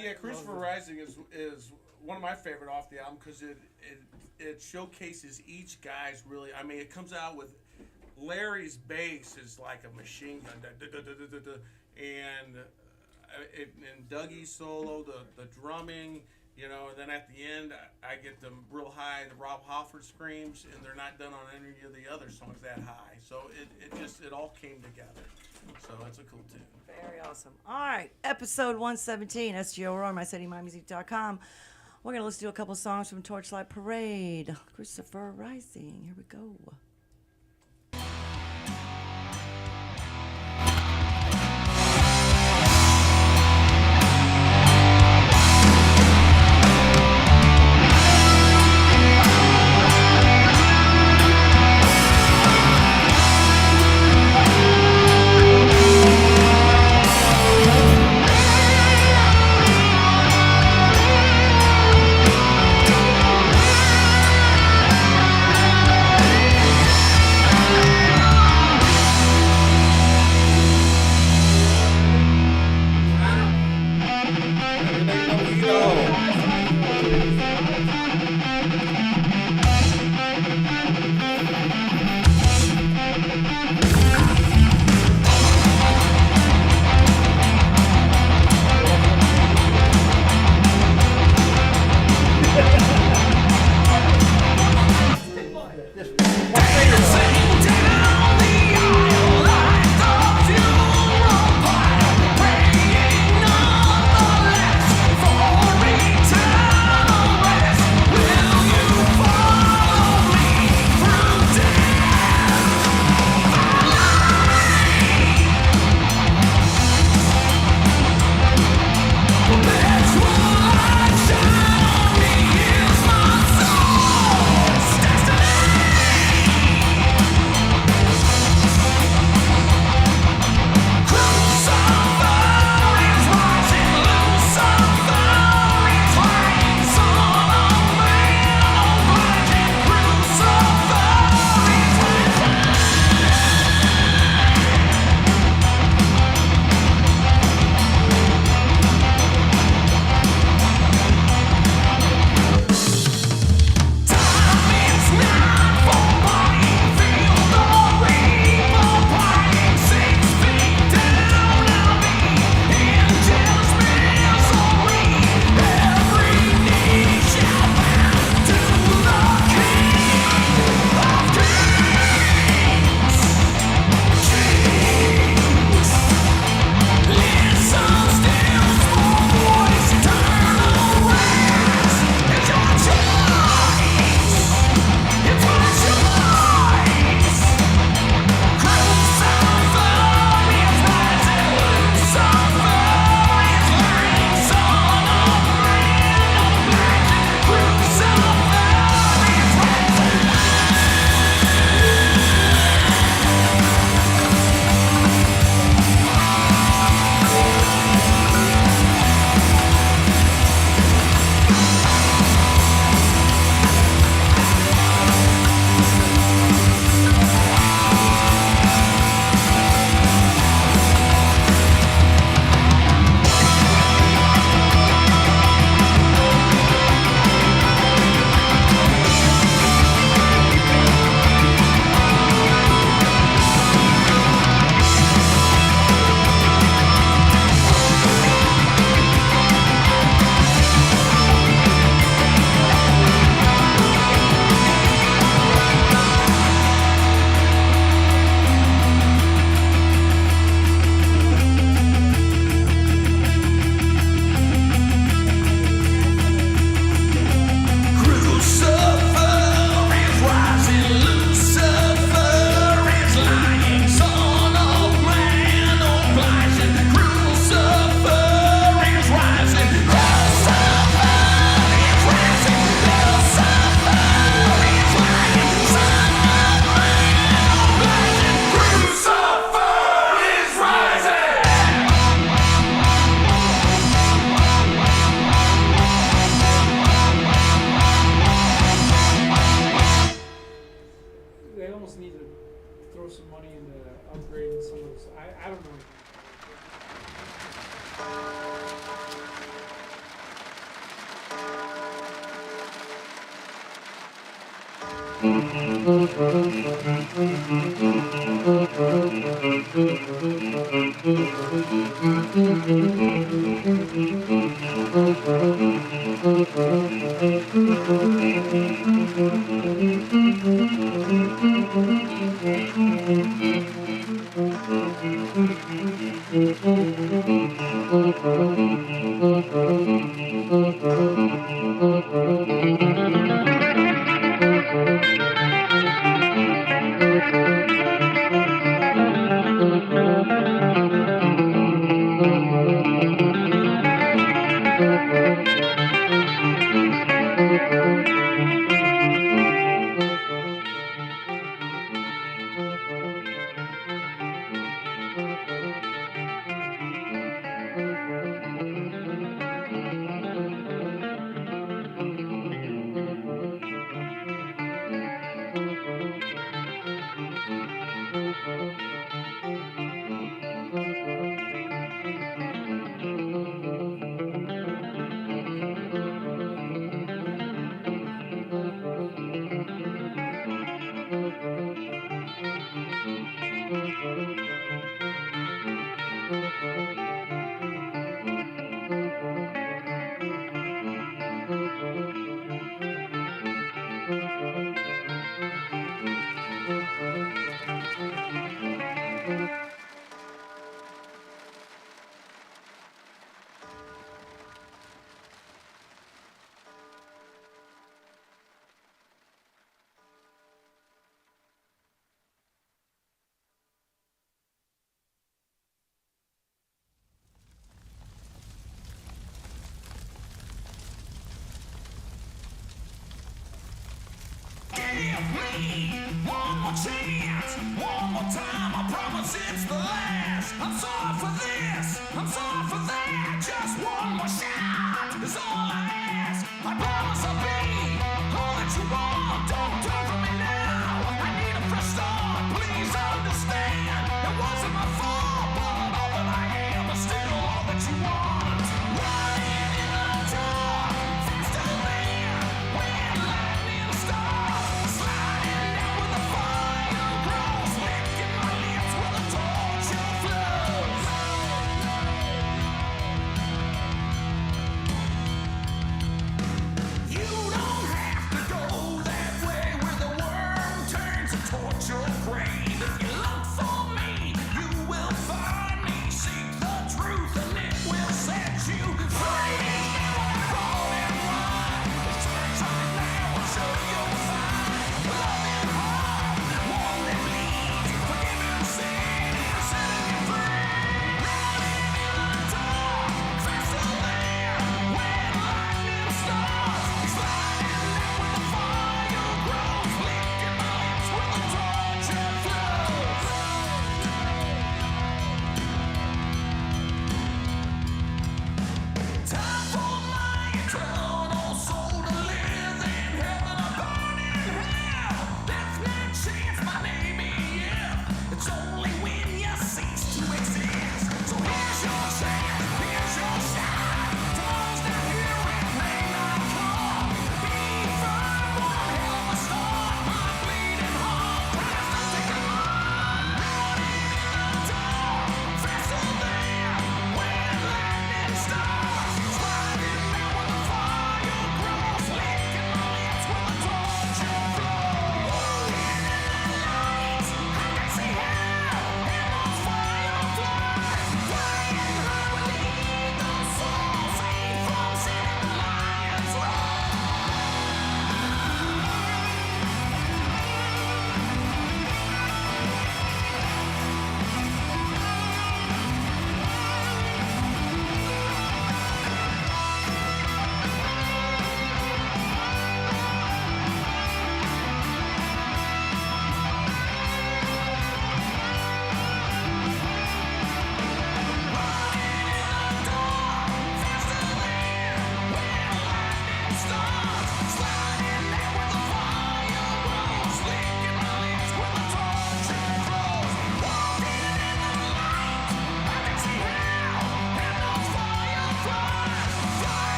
Yeah, Crucifer Rising is one of my favorite off the album because it showcases each guy's really. I mean, it comes out with Larry's bass is like a machine gun, and Dougie's solo, the drumming. You know, and then at the end, I get them real high, the Rob Halford screams, and they're not done on any of the other songs that high. So it all came together. So it's a cool tune. Very awesome. All right, episode 117, Stl Roar, mycitymymusic.com. We're going to listen to a couple songs from Torchlight Parade. Crucifer Rising. Here we go. need to throw some money into upgrading some of those. I don't know. One more chance, one more time, I promise it's the last. I'm sorry for this, I'm sorry for that. Just one more shot is all I ask. I promise I'll be all that you want. Don't turn from me now, I need a fresh start. Please understand, it wasn't my fault, but all that I am is still all that you want. Running in the dark, faster than when lightning starts. Sliding down with the fire grows, licking my lips with a torture flows. You don't have to go that way where the world turns to torture grave. If you look for me, you will find me. Seek the truth and it will set you free. Fall in line, it's Torchlight now, I'm sure you'll find. Loving heart, one that bleeds, forgiving sin and setting you free. Running in the dark, faster than when lightning starts. Sliding down with the fire grows, licking my lips with a torture flows.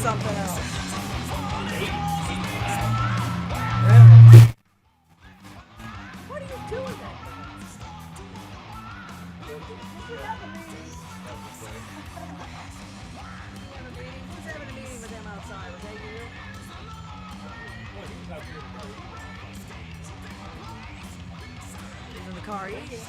something else. What are you doing that? Who's having a meeting with them outside? Was that you? He's in the car eating.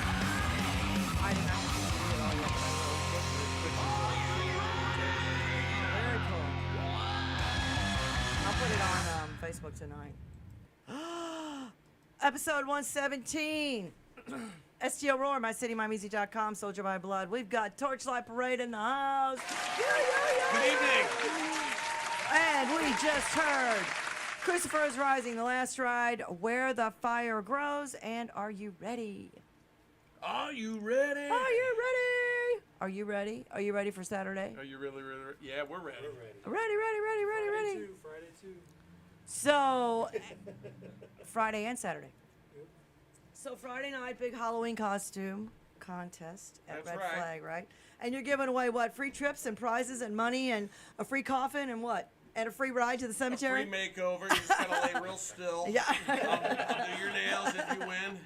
I did not see it all yet, but very cool. I'll put it on Facebook tonight. Episode 117. Stl Roar, mycitymymusic.com, Soldier by Blood. We've got Torchlight Parade in the house. Good evening. And we just heard Crucifer is Rising, the last ride, Where the Fire Grows, and Are You Ready? Are you ready? Are you ready? Are you ready? Are you ready for Saturday? Are you really? Yeah, we're ready. Ready. Friday too. So, Friday and Saturday. So Friday night, big Halloween costume contest at That's Red right. Flag, right? And you're giving away what? Free trips and prizes and money and a free coffin and what? And a free ride to the cemetery? Free makeover. You just gotta lay real still. Yeah. I'll do your nails if you win.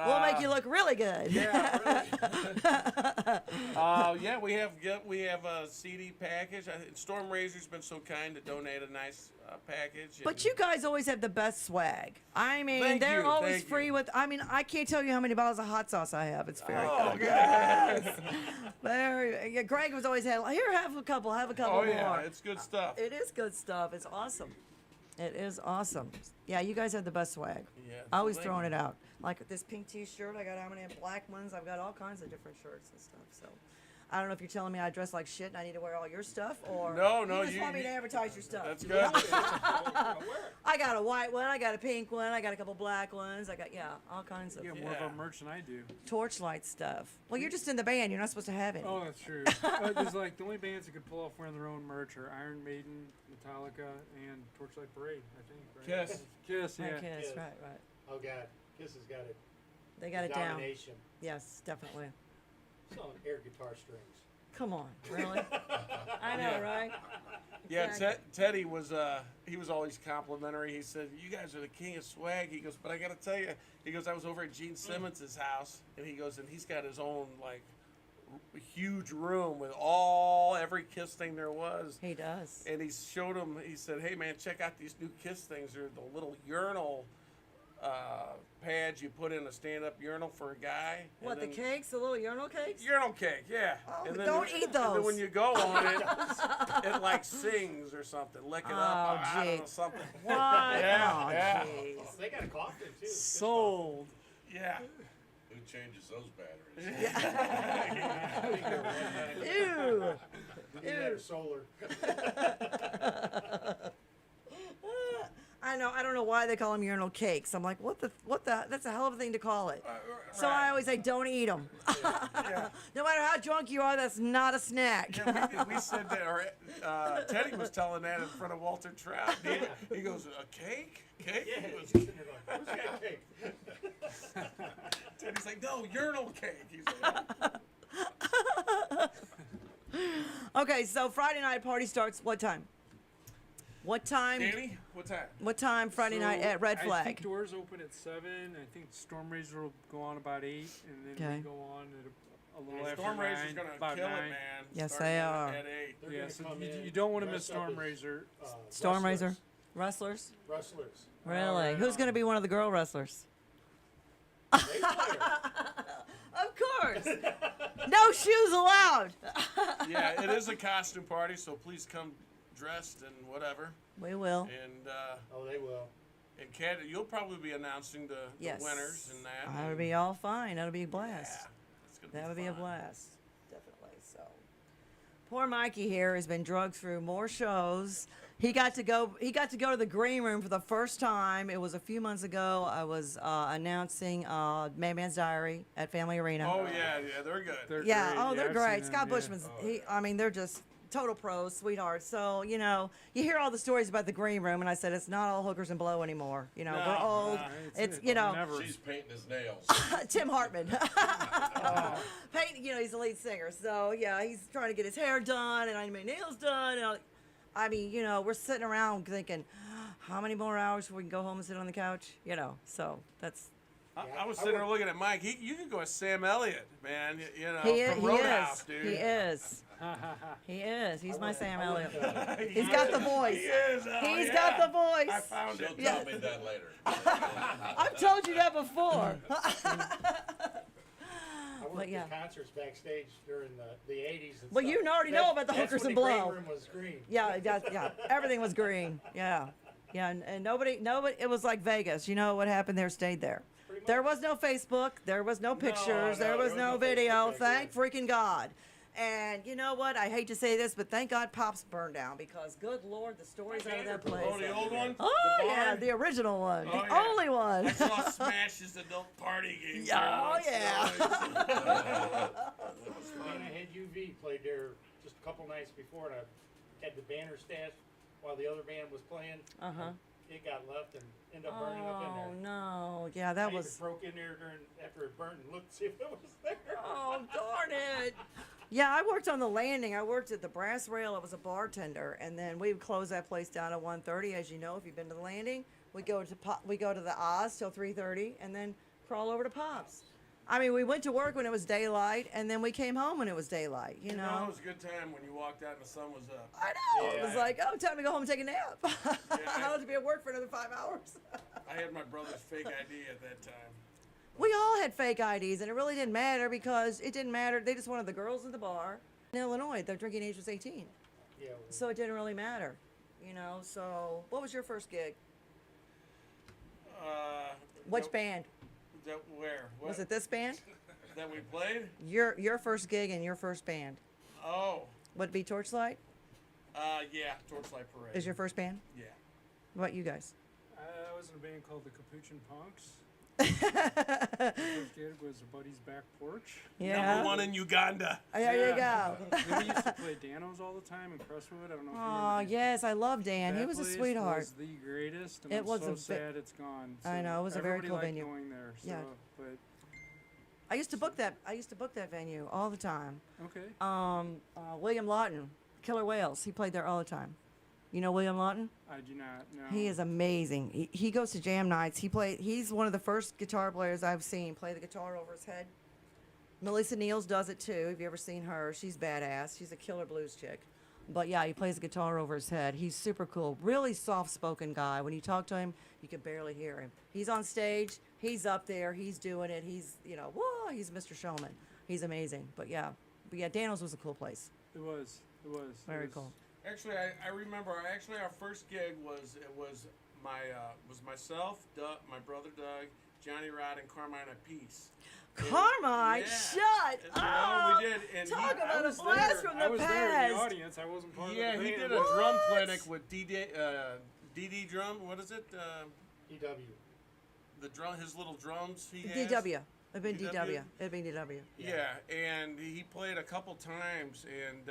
We'll make you look really good. Yeah, really. Yeah, we have a CD package. Storm Razor's been so kind to donate a nice package. But you guys always have the best swag. I mean, Thank they're you, always thank free you. with. I mean, I can't tell you how many bottles of hot sauce I have. It's very Oh, good. yes. Very. Yeah, Greg was always had. Here, have a couple. Have a couple Oh yeah, more. it's good stuff. It is good stuff. It's awesome. It is awesome. Yeah, you guys have the best swag. Yeah, I always thank throwing you. it out. Like this pink T-shirt, I got how many black ones? I've got all kinds of different shirts and stuff. So, I don't know if you're telling me I dress like shit and I need to wear all your stuff, or No, you just want me you- to advertise your stuff. That's good. I got a white one, I got a pink one, I got a couple black ones. I got all kinds of You got more of our merch than I do. Torchlight stuff. Well, you're just in the band. You're not supposed to have it. Oh, that's true. There's like the only bands that could pull off wearing their own merch are Iron Maiden, Metallica, and Torchlight Parade. I think. Right? Kiss. Kiss. Yeah. Okay, Yes. right. Oh God, Kiss has got it. They got it down. Domination. Yes, definitely. It's on air guitar strings. Come on, really? I know, Yeah. right? Yeah, Exactly. Teddy was he was always complimentary. He said, "You guys are the king of swag." He goes, "But I got to tell you," he goes, "I was over at Gene Simmons' house, and he goes, and he's got his own like huge room with every Kiss thing there was." He does. And he showed him. He said, "Hey man, check out these new Kiss things. They're the little urinal pads you put in a stand-up urinal for a guy." What, the And then- cakes? The little urinal cakes? Urinal cake, yeah. Oh, And don't eat And then those. when you go on it, it like sings or something. Lick it up. I don't know, gee. something. What? Yeah, Oh, yeah. jeez. They got a coffin too. Sold. Yeah. Who changes those batteries? Ew. That or solar. I know. I don't know why they call them urinal cakes. I'm like, what the? That's a hell of a thing to call it. So I always say, don't eat them. No matter how drunk you are, that's not a snack. Yeah, we said that, or Teddy was telling that in front of Walter Trout. He goes, "A cake? Cake?" Yeah, He was- he's sitting there going, "Who's got cake?" Teddy's like, "No, urinal cake." He's like, Okay, so Friday night party starts what time? What time? "Danny, what time?" What time Friday night So, at Red I Flag? think doors open at 7. I think Storm Razor will go on about 8, and then Okay. we go on at a little And after Storm 9. Razor's gonna about kill 9. it, man. Yes, Starting they at- are. At 8. They're Yeah, gonna so come you in, don't want to dressed miss up Storm as, Razor. Storm wrestlers. Razor? Wrestlers? Wrestlers. Really? right Who's on. going to be one of the girl wrestlers? Bass player. Of course. No shoes allowed. Yeah, it is a costume party, so please come dressed and whatever. We will. And Oh, they will. Kat, you'll probably be announcing the Yes. winners and that. That'll be all fine. That'll be a blast. Yeah, it's gonna That would be a fun. blast. Definitely. So, Poor Mikey here has been drugged through more shows. He got to go to the green room for the first time. It was a few months ago. I was announcing Madman's Diary at Family Arena. Oh yeah, they're good. They're Yeah, great. oh, they're I've great. seen Scott them, Bushman's, they're just total pros, sweethearts. So, you know, you hear all the stories about the green room, and I said, it's not all hookers and blow anymore. You know, No, we're old. no, It's, you know, never. She's painting his nails. Tim Hartman. Peyton, you know, he's the lead singer. So, yeah, he's trying to get his hair done, and I need my nails done. And I mean, you know, we're sitting around thinking, how many more hours before we can go home and sit on the couch? You know, so that's... I was sitting there looking at Mike. You could go with Sam Elliott, man. You know, He from is. Roadhouse, dude. He is. He is. He's my Sam Elliott. He He's got the is. voice. He is. Oh, He's yeah. got the voice. I found She'll it. tell me that later. I've told you that before. I worked yeah. at concerts backstage during the 80s. And Well, stuff. you already know about the That's hookers when and the blow. green room was green. Yeah, everything was green. Yeah, and nobody. It was like Vegas. You know what happened there stayed there. Pretty There much. was no Facebook. There was no pictures. no, there was no Facebook video. back Thank freaking God. And you know what? I hate to say this, but thank God Pops burned down because, good Lord, the stories out of that place. Oh, the old one? Oh, The yeah, barn? the original one, Oh, the yeah. only one. I saw Smash's adult party game. Oh, yeah. And I had UV played there just a couple nights before, and I had the banner stashed while the other band was playing. Uh-huh. It got left and ended up burning up in Oh there. no! Yeah, I that even was. broke in there after it burned and looked to see if it was there. Oh darn it! Yeah, I worked on the landing. I worked at the Brass Rail. I was a bartender, and then we would close that place down at 1:30. As you know, if you've been to the landing, we go to the Oz till 3:30, and then crawl over to Pops. I mean, we went to work when it was daylight, and then we came home when it was daylight. You You know, know. it was a good time when you walked out and the sun was up. I know. It was Yeah. like, oh, time to go home and take a nap. I don't have to be at work for another 5 hours. I had my brother's fake ID at that time. We all had fake IDs, and it really didn't matter because it didn't matter. They just wanted the girls in the bar. In Illinois, the drinking age was 18, Yeah. so it didn't really matter, you know. So, what was your first gig? Which that- band? That where? What? Was it this band? That we played? Your first gig and your first band? Oh, Would it be Torchlight? yeah, Torchlight Parade. Is your first band? Yeah. What about you guys? I was in a band called the Capuchin Punks. The first gig was a buddy's back porch. Number one in Uganda. There you go. Then we used to play Dano's all the time in Crestwood. I don't know if you Oh remember. yes, I love Dan. He That was a place sweetheart. was the greatest, and It I'm was so a sad it's gone. I know, it was a very everybody cool liked venue. going there. So, Yeah. But I used to book that venue all the time. okay, William Lawton, Killer Whales. He played there all the time. You know William Lawton? I do not know. He is amazing. He goes to jam nights. He's one of the first guitar players I've seen play the guitar over his head. Melissa Niels does it too. Have you ever seen her? She's badass. She's a killer blues chick. But yeah, he plays the guitar over his head. He's super cool. Really soft-spoken guy. When you talk to him, you can barely hear him. He's on stage. He's up there. He's doing it. He's, whoa, he's Mr. Showman. He's amazing. But yeah, Daniels was a cool place. It was. Very It was- cool. Actually, I remember. Actually, our first gig was myself, Doug, my brother Doug, Johnny Rod, and Carmine at Peace. Carmine, Yeah. shut You know, up! we did, and Talk he, I about a was blast there. from the I was there in the past. audience. I wasn't part yeah, of the he band. did a drum What? clinic with DD drum. What is it? EW. The drum, his little drums he has. DW. It'd been DW? DW. It'd been DW. Yeah, and he played a couple times, and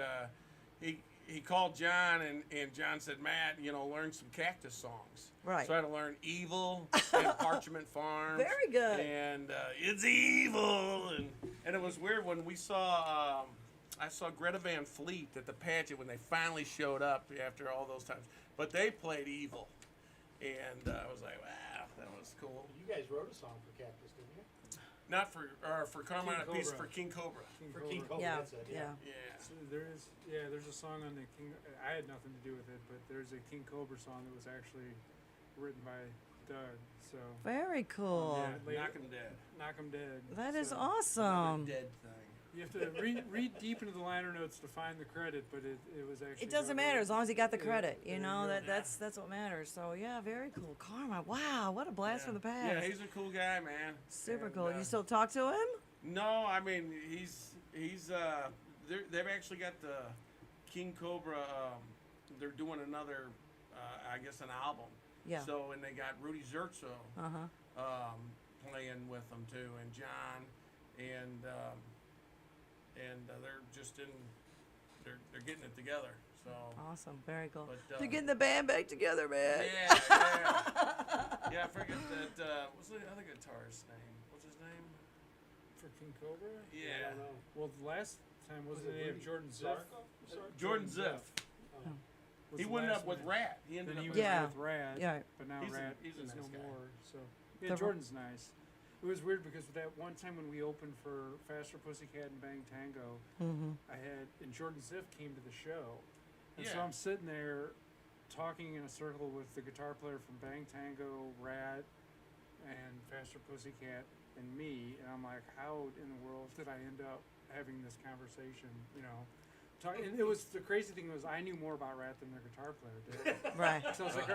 he called John, and John said, Matt, learn some Cactus songs. Right. So I had to learn Evil and Parchment Farms. Very good. And it's evil, and it was weird when we saw. I saw Greta Van Fleet at the pageant when they finally showed up after all those times, but they played Evil, and I was like, wow, that was cool. You guys wrote a song for Cactus, didn't you? Not for Carmine King at Peace, Cobra. for King Cobra. For King Cobra, Yeah, that's it. yeah. Yeah. So there's a song on the King. I had nothing to do with it, but there's a King Cobra song that was actually written by Doug. So Very cool. yeah, later- Knock 'em dead. Knock 'em dead. That is So awesome. Dead thing. You have to read deep into the liner notes to find the credit, but it was actually. It doesn't Doug. matter as long as he got the Yeah, credit. there You you know go. that's what matters. So yeah, very cool. Carmine, wow, what a blast from the past. Yeah, he's a cool guy, man. Super And, cool. You still talk to him? No, I mean they've actually got King Cobra, they're doing another, I guess, an album. Yeah. So, and they got Rudy Zerzo Uh-huh. playing with them too, and John, and they're just they're getting it together. So. Awesome. Very cool. But, They're getting the band back together, man. Yeah, yeah. Yeah, I forget that. What's the other guitarist's name? What's his name? For King Cobra? I Yeah. don't know. Well, the last time Was wasn't it it Rudy Jordan Ziff? Zarko? Jordan Ziff. Oh. Was He the went last up with one. Rat. He ended Then up he with was Yeah. with Rad, Yeah. but now He's a- Rad he's a is nice no guy. more. So yeah, The- Jordan's nice. It was weird because that one time when we opened for Faster Pussycat and Bang Tango, Mm-hmm. and Jordan Ziff came to the show, and so Yeah. I'm sitting there talking in a circle with the guitar player from Bang Tango, Rat, and Faster Pussycat, and me, and I'm like, how in the world did I end up having this conversation? You know, and it was the crazy thing was I knew more about Rat than their guitar player did. Right. So I was like,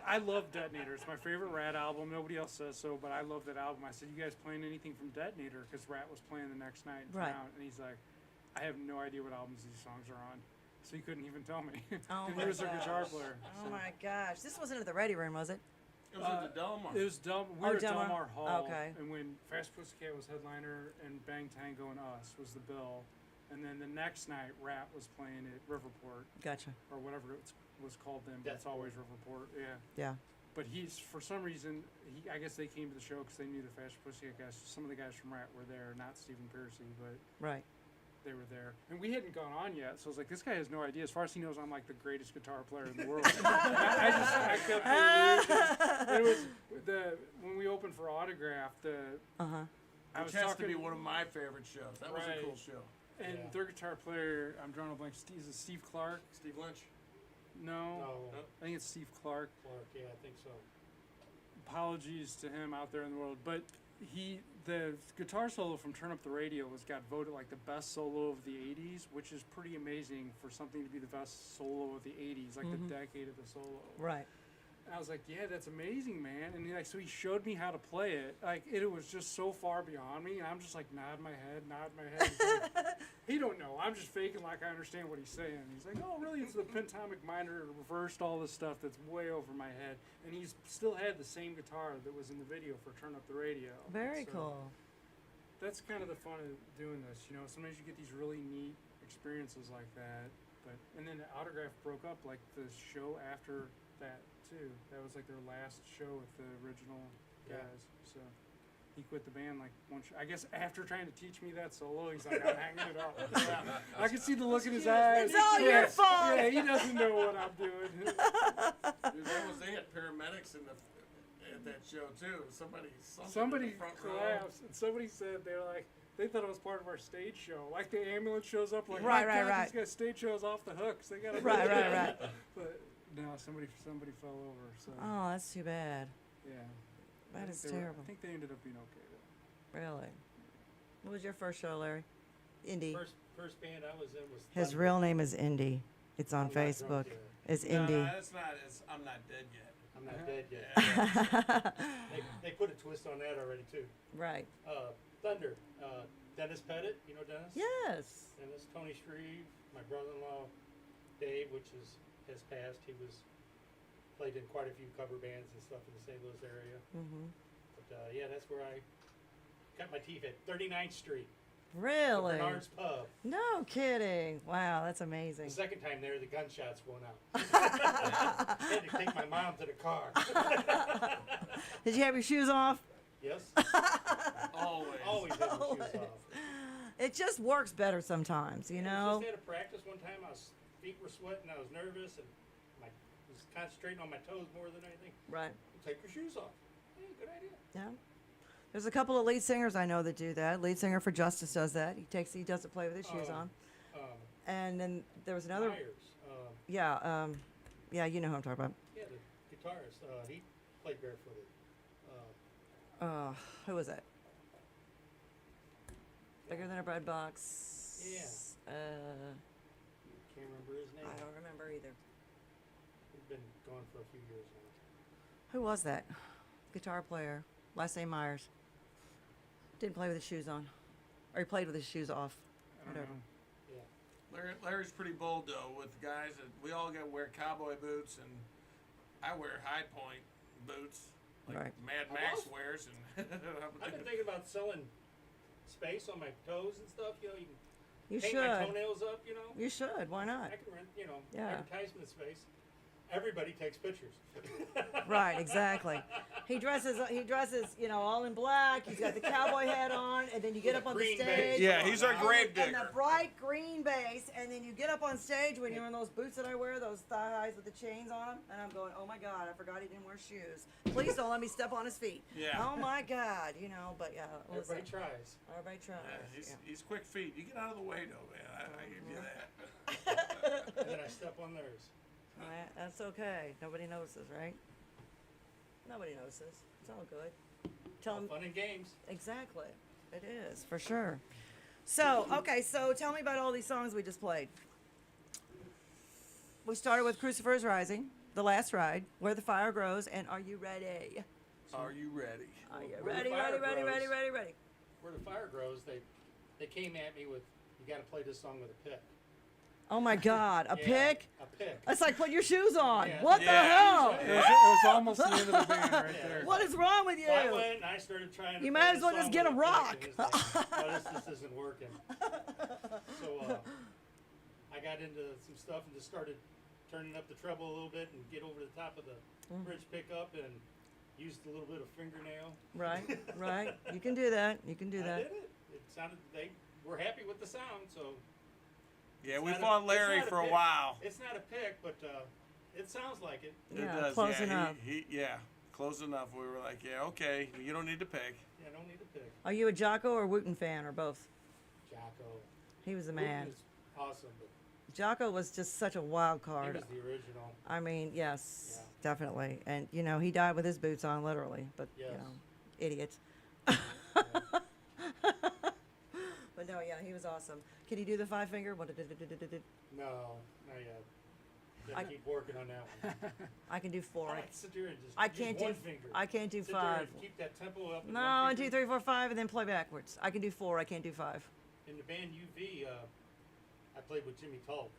I love Detonator. It's my favorite Rat album. Nobody else says so, but I love that album. I said, you guys playing anything from Detonator? Because Rat was playing the next night in Right. town, and he's like, I have no idea what albums these songs are on. So he couldn't even tell me. Oh And my he was their guitar gosh. player. Oh so. my gosh. This wasn't at the Ready Room, was it? It was at the Delmar. It was Del. We Oh, were at Delmar. Delmar Hall. Okay. And when Fast Pussycat was headliner, and Bang Tango and Us was the bill, and then the next night, Rat was playing at Riverport Gotcha. or whatever it was called then. But it's always Riverport. Yeah. Yeah. But he's for some reason I guess they came to the show because they knew the Fast Pussycat guys. Some of the guys from Rat were there, not Stephen Piercy, but Right. they were there, and we hadn't gone on yet. So I was like, this guy has no idea. As far as he knows, I'm like the greatest guitar player in the world. I kept being weird. It was when we opened for Autograph. Uh-huh. I was Which has talking to be one of my favorite shows. That was a Right. cool show. and Yeah. their guitar player. I'm drawing a blank. Is it Steve Clark? Steve Lynch. No, No, I think it's Steve Clark. Clark, yeah, I think so. Apologies to him out there in the world, but the guitar solo from Turn Up the Radio got voted like the best solo of the 80s, which is pretty amazing for something to be the best solo of the 80s, like the decade of the solo. Right. And I was like, yeah, that's amazing, man. And so he showed me how to play it. Like it was just so far beyond me, and I'm just like nodding my head. He's like, he don't know. I'm just faking like I understand what he's saying. He's like, oh, really? It's the pentatonic minor reversed, all this stuff that's way over my head. And he's still had the same guitar that was in the video for Turn Up the Radio. Very So cool. That's kind of the fun of doing this. You know, sometimes you get these really neat experiences like that. And then the Autograph broke up like the show after that too. That was like their last show with the original Yeah. guys. So he quit the band like I guess after trying to teach me that solo, he's like, I'm hanging it up. Yeah. I could see the look in his eyes. It's all your fault. Yeah, he doesn't know what I'm doing. Dude, they had paramedics at that show too. Somebody Somebody in the front row. collapsed, and somebody said they thought it was part of our stage show. Like the ambulance shows up, like Right, my right, God, right. these guys' stage shows off the hooks. They got Right. But no, somebody fell over. So Oh, that's too bad. yeah, That I is think they were- terrible. I think they ended up being okay though. Really. What was your first show, Larry? Indy. First band I was in was His Thunder. real name is Indy. It's on I'm not drunk Facebook. yet. It's No, Indy. no, that's not. I'm not dead yet. I'm not dead yet. They put a twist on that already too. Right. Thunder, Dennis Pettit, you know Dennis? Yes. Dennis, Tony Shreve, my brother-in-law, Dave, which has passed. He played in quite a few cover bands and stuff in the St. Louis area. Mm-hmm. But yeah, that's where I cut my teeth at 39th Street, Really? Bernard's Pub. No kidding. Wow, that's amazing. The second time there, the gunshots went out. I had to take my mom to the car. Did you have your shoes off? Yes, Always. always had my shoes off. It just works better sometimes, you I know? just had a practice one time. Feet were sweating. I was nervous, and I was concentrating on my toes more than anything. Right. Take your shoes off. Hey, good idea. Yeah. There's a couple of lead singers I know that do that. Lead singer for Justice does that. He doesn't play with his shoes on. And then there was another. Myers, Yeah. Yeah, you know who I'm talking about. yeah, the guitarist. He played barefooted. Who was that? Bigger than a bread box. Yeah. Can't remember his name. I don't remember either. He's been gone for a few years now. Who was that? Guitar player. Last name Myers. Didn't play with his shoes on. Or he played with his shoes off. I don't Whatever. know. Yeah. Larry's pretty bold though with guys that we all got to wear cowboy boots, and I wear high point boots like Right. Mad I've Max also- wears, and I've been thinking about selling space on my toes and stuff. You know, you can You paint my should. toenails up. You know, You should. Why not? I can rent. You know, Yeah. advertisement space. Everybody takes pictures. Right, exactly. He dresses, you know, all in black. He's got the cowboy hat on, and then you get up on the Green stage. base. yeah, he's our and grave the- and digger. the bright green base, and then you get up on stage when you're in those boots that I wear, those thigh highs with the chains on them, and I'm going, oh my God, I forgot he didn't wear shoes. Please don't let me step on his feet. Yeah. Oh my God, you know, but yeah, listen, Everybody tries. everybody tries. Yeah, he's quick feet. You get out of the way though, man. I give you that. And then I step on theirs. Yeah, that's okay. Nobody notices, right? Nobody notices. It's all good. Tell him Fun and games. exactly. It is for sure. So okay, so tell me about all these songs we just played. We started with Crucifer's Rising, The Last Ride, Where the Fire Grows, and Are You Ready? Are you ready? Are you Where the ready? Fire Ready? Ready? Grows. Ready? Ready? Ready? Where the fire grows, they came at me with, you got to play this song with a pick. Oh my God, a Yeah, pick? A pick. That's like putting your shoes on. Yeah. What the hell? It was almost the end of the band right there. What is wrong with you? So I went and I started trying to You play might this as well song just get with a pick, rock. and it's like, oh, this isn't working. So I got into some stuff and just started turning up the treble a little bit and get over the top of the bridge pickup and used a little bit of fingernail. Right, right. You can do that. You can do I that. did it. It sounded, they were happy with the sound, so. Yeah, it's we not fought it's Larry not for a pick. while. It's not a pick, but it sounds like it. It Yeah, does. close yeah, enough. Yeah, close enough. We were like, yeah, okay, you don't need to pick. Yeah, I don't need a pick. Are you a Jocko or Wooten fan or both? Jocko. He was a Wooten man. is awesome, but Jocko was just such a wild he card. was the original. I mean, yes, Yeah. definitely. And you know, he died with his boots on, literally. But you Yes. know, idiots. But no, yeah, he was awesome. Can he do the five finger? No, not yet. I- Gotta keep working on that one. I can do four. I like to sit there and just I use can't do. one finger. I can't do Sit there five. and keep that tempo up. with No, one 1, 2, finger. 3, 4, 5, and then play backwards. I can do four. I can't do five. In the band UV, I played with Jimmy Tulk,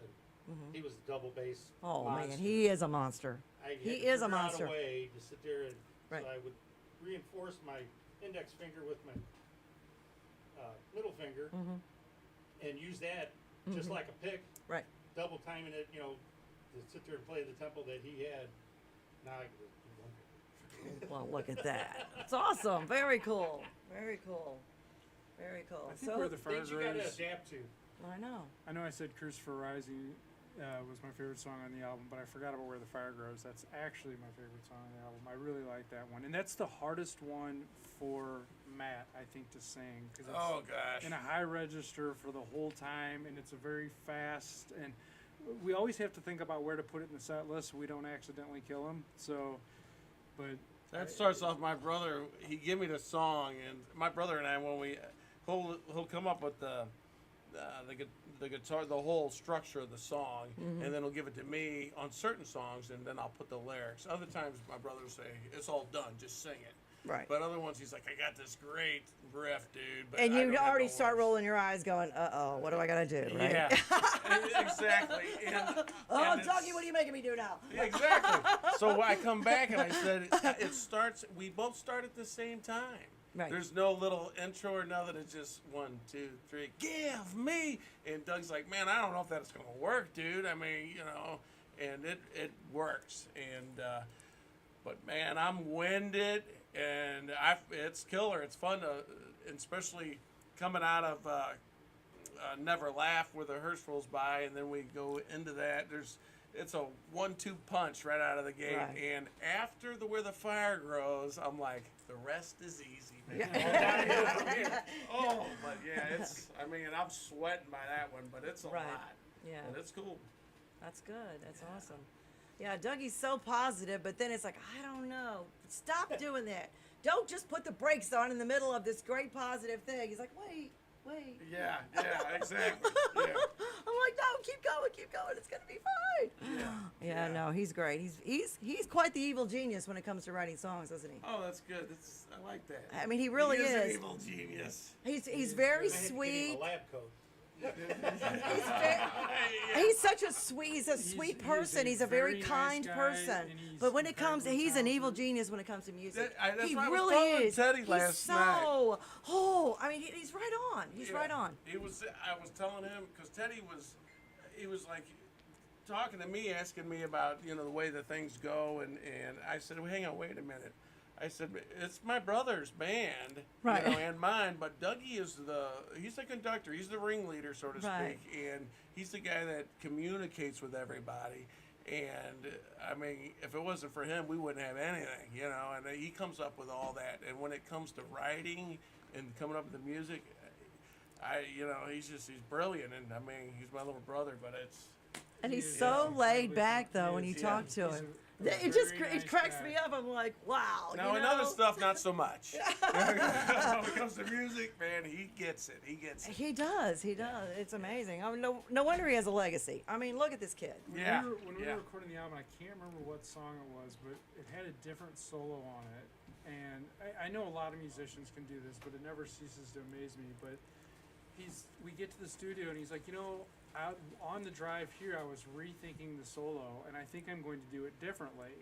and he was a double bass. Mm-hmm. Oh man, monster. he is a monster. I he had to is a figure out monster. way to sit there and Right. so I would reinforce my index finger with my middle finger and use that just like a pick, Right. double timing it, you know, to sit there and play the tempo that he had. Now I can do one finger. Well, look at that. It's awesome. Very cool. Very cool. Very cool. I think So Where the Fire Things you gotta Grows. adapt to. I know. I know I said Crucifer Rising was my favorite song on the album, but I forgot about Where the Fire Grows. That's actually my favorite song on the album. I really like that one. And that's the hardest one for Matt, I think, to sing. Cause it's Oh gosh. in a high register for the whole time, and it's a very fast. And we always have to think about where to put it in the set list so we don't accidentally kill him. So, but That starts off my brother. He gave me the song, and my brother and I, when he'll come up with the guitar, the whole structure of the song, and then he'll give it to me on certain songs, and then I'll put the lyrics. Other times, my brother will say, "It's all done, just sing it." Right. But other ones, he's like, "I got this great riff, dude." But And I you don't have already no start words." rolling your eyes, going, "Uh-oh, what do I gotta do?" Right? Yeah, exactly. And, Oh, and it's- Dougie, what are you making me do now? Exactly. So I come back and I said, it starts. We both start at the same time. Right. There's no little intro or nothing. It's just 1, 2, 3. Give me. And Doug's like, man, I don't know if that's gonna work, dude. I mean, you know, and it works. And but man, I'm winded, and it's killer. It's fun to, especially coming out of. Never Laugh where the hearse rolls by, and then we go into that. It's a 1-2 punch right out of the gate, Right. and after Where the Fire Grows, I'm like, the rest is easy, man. Oh, but yeah, I'm sweating by that one, but it's a Right. lot. Yeah, But it's cool. that's good. That's awesome. Yeah, Dougie's so positive, but then it's like, I don't know. Stop doing that. Don't just put the brakes on in the middle of this great positive thing. He's like, wait. Yeah, exactly. Yeah. I'm like, no, keep going. It's gonna be fine. Yeah, no, he's great. He's quite the evil genius when it comes to writing songs, isn't he? Oh, that's good. I like that. I mean, he really He is. is. An evil genius. He's very I had to give him sweet. a lab coat. He's such a sweet, he's a sweet person. He's a very nice kind guy, person. and he's But when it comes, incredibly he's an evil talented. genius when it comes to music. That's He what I was really telling is. Teddy He's last so, night. I mean, he's right on. He's right on. I was telling him because Teddy he was like talking to me, asking me about the way that things go, and I said, well, hang on, wait a minute. I said, it's my brother's band, Right. and mine, but Dougie he's the conductor, he's the ringleader, so to Right. speak, and he's the guy that communicates with everybody. And I mean, if it wasn't for him, we wouldn't have anything, and he comes up with all that. And when it comes to writing and coming up with the music, he's brilliant. And I mean, he's my little brother, but And he's He is so laid incredibly back, though, talented. when you He's- talk to he's him. a It just very it nice cracks guy. me up. I'm like, wow. now in other stuff, not so much. When it comes to music, man, he gets it. He gets it. He does. He does. It's amazing. I mean, no wonder he has a legacy. I mean, look at this kid. Yeah. When we yeah. were recording the album, I can't remember what song it was, but it had a different solo on it. And I know a lot of musicians can do this, but it never ceases to amaze me. But we get to the studio and he's like, out on the drive here, I was rethinking the solo, and I think I'm going to do it differently.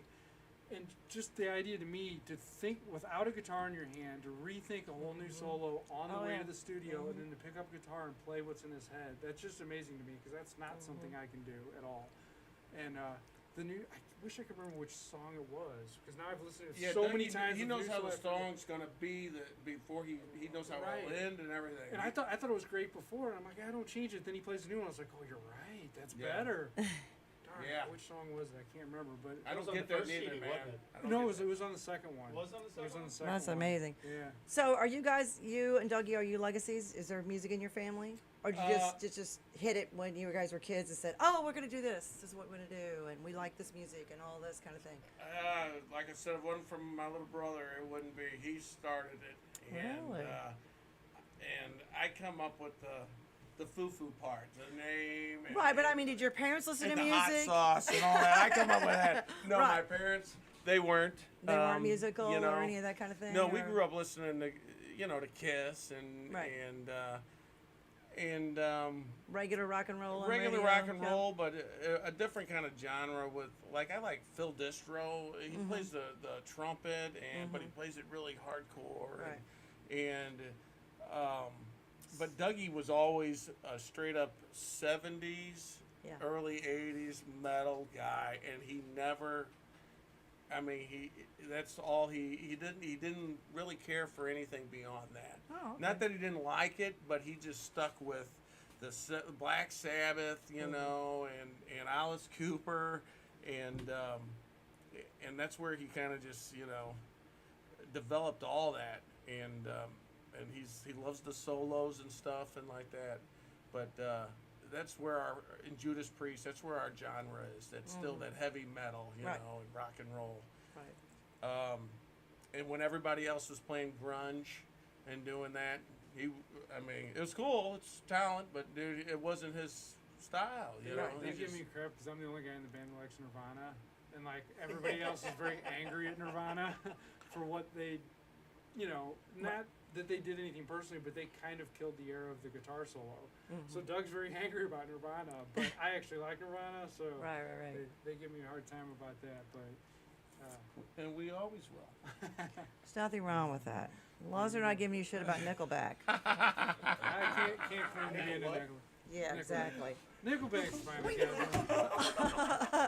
And just the idea to me to think without a guitar in your hand, to rethink a whole new solo on the Oh, way yeah. to the studio, and then to pick up guitar and play what's in his head. That's just amazing to me because that's not something I can do at all. And I wish I could remember which song it was because now I've listened to it so many times. He with knows you, how so the I forget. song's gonna be before he knows how Right. it'll end and everything. And I thought it was great before, and I'm like, I don't change it. Then he plays a new one. I was like, oh, you're right. That's Yeah. better. Darn, Yeah. which song was it? I can't remember, but I don't was on get the that first neither, CD, man. wasn't it? I don't no, get it was on the second one. Was it on the second one? second That's one. amazing. Yeah. So, are you guys, you and Dougie, are you legacies? Is there music in your family, or did you just hit it when you guys were kids and said, "Oh, we're gonna do this. This is what we're gonna do, and we like this music and all this kind of thing"? Like I said, if it wasn't from my little brother, it wouldn't be. He started it, and Really? and I come up with the foo-foo part, the name. And, Right, but I mean, did your parents listen and to the music? hot sauce and all that. I come up with that. No, Right. my parents, they weren't. They weren't musical or any of that kind of thing. No, we or- grew up listening to, to Kiss and Right. and regular rock and roll. on regular radio, rock and yeah. roll, but a different kind of genre. With I like Phil Distro. He Mm-hmm. plays the trumpet, but he plays it really hardcore. Right. And but Dougie was always a straight up '70s, Yeah. early '80s metal guy, and he never. I mean, that's all he didn't really care for anything beyond that. Oh, okay. Not that he didn't like it, but he just stuck with the Black Sabbath, and Alice Cooper, and that's where he kind of just developed all that, and he loves the solos and stuff and like that, but that's where in Judas Priest, that's where our genre is. That's still that heavy metal, Right. and rock and roll. Right. And when everybody else was playing grunge and doing that, it was cool. It's talent, but dude, it wasn't his style. You know, They He give just- me crap because I'm the only guy in the band that likes Nirvana, and like everybody else is very angry at Nirvana for what they, not that they did anything personally, but they kind of killed the era of the guitar solo. So Doug's very angry about Nirvana, but I actually like Nirvana, so Right. they give me a hard time about that. But and we always will. There's nothing wrong with that. As long as they're not giving you shit about Nickelback. I can't claim to be into Nickelback. Yeah, exactly. Nickelback's fine.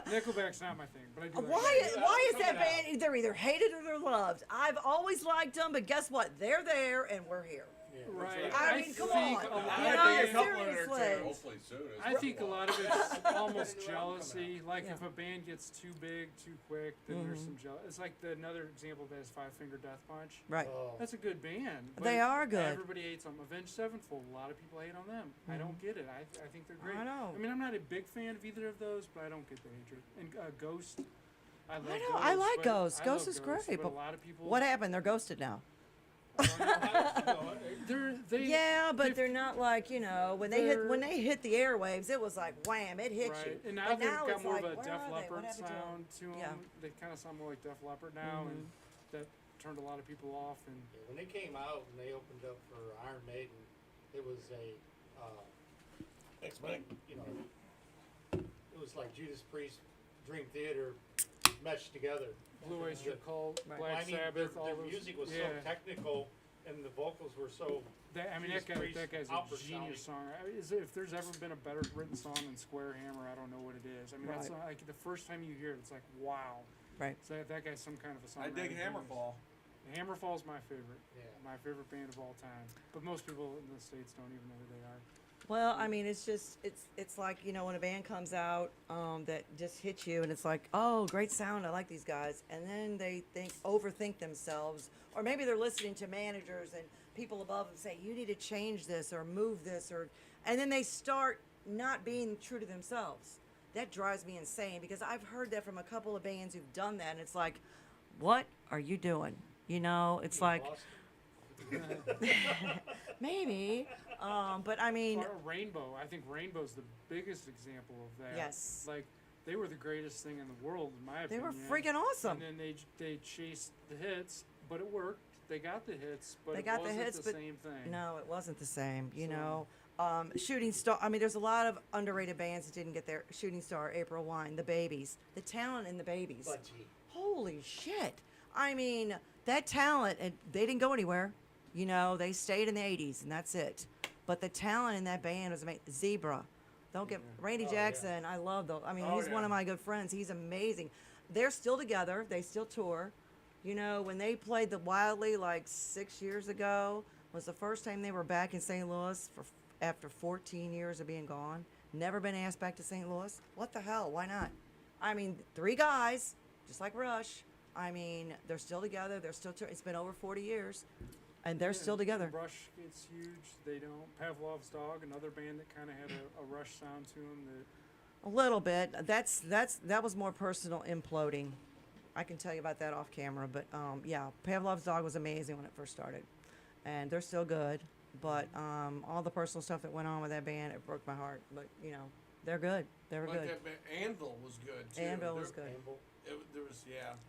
Nickelback's not my thing, but I do. Why is that band? They're either hated or they're loved. I've always liked them, but guess what? They're there and we're here. Right. I mean, come think on. a lot You of know, it- seriously. Hopefully soon. I think a lot of it's almost New album jealousy. Like Yeah. if a band gets too big, too quick, then there's some jealousy. It's like another example of that is Five Finger Death Punch. Right. That's a good band. They but are good. Everybody hates them. Avenged Sevenfold, a lot of people hate on them. I don't get it. I think they're great. I know. I mean, I'm not a big fan of either of those, but I don't get the hatred. And Ghost, I love I know. Ghost. I like but- Ghost. I Ghost love is great, but but a lot of people. What happened? They're ghosted now. They Yeah, but they've- they're not like when they hit the airwaves. It was like wham, it hit Right. you. And now But they've now got it's more like, of a where Def are they? What Leppard happened to 'em? sound to them. Yeah. They kind of sound more like Def Leppard now, and that turned a lot of people off. And When they came out and they opened up for Iron Maiden, it was a Thanks, Mike. you know, it was like Judas Priest, Dream Theater meshed together. Blue Oyster Cult, Right. Black I mean, Sabbath, all their those. music was yeah. so technical, and the vocals were so. That Judas Priest that guy's a opera genius sounding. songwriter. I mean, if there's ever been a better written song than Square Hammer, I don't know what it is. I mean, that's Right. like the first time you hear it, it's like, wow. Right. So that guy's some kind of a I songwriter. dig genius. Hammerfall. Hammerfall's my favorite. Yeah. My favorite band of all time. But most people in the States don't even know who they are. Well, I mean, it's just it's like, you know, when a band comes out that just hits you, and it's like, oh, great sound, I like these guys, and then they overthink themselves, or maybe they're listening to managers and people above them say, you need to change this or move this, and then they start not being true to themselves. That drives me insane, because I've heard that from a couple of bands who've done that, and it's like, what are you doing? You know, it's You like, lost maybe, but I mean, Or Rainbow. I think Rainbow's the biggest example of that. Yes. Like, they were the greatest thing in the world, in my they opinion. were freaking awesome. And then they chased the hits, but it worked. They got the hits, but They it got the wasn't hits, the but same thing. No, it wasn't the same. You So- know, Shooting Star. I mean, there's a lot of underrated bands that didn't get their Shooting Star, April Wine, the Babies, the talent in the Babies. Budgie. Holy shit! I mean, that talent, and they didn't go anywhere. You know, they stayed in the '80s, and that's it. But the talent in that band was amazing. Zebra. Don't get Randy Oh, yeah. Jackson. I love those. I mean, Oh, he's one yeah. of my good friends. He's amazing. They're still together. They still tour. You know, when they played the Wildly like 6 years ago, was the first time they were back in St. Louis after 14 years of being gone. Never been asked back to St. Louis. What the hell? Why not? I mean, 3 guys, just like Rush. I mean, they're still together. They're still. It's been over 40 years, and they're Yeah, still together. Rush gets huge. They don't. Pavlov's Dog, another band that kind of had a Rush sound to them. That A little bit. That was more personal imploding. I can tell you about that off camera, but yeah, Pavlov's Dog was amazing when it first started, and they're still good. But all the personal stuff that went on with that band, it broke my heart. But you know, they're good. They were Like good. that Anvil was good too. Anvil was There- good. Campbell. There was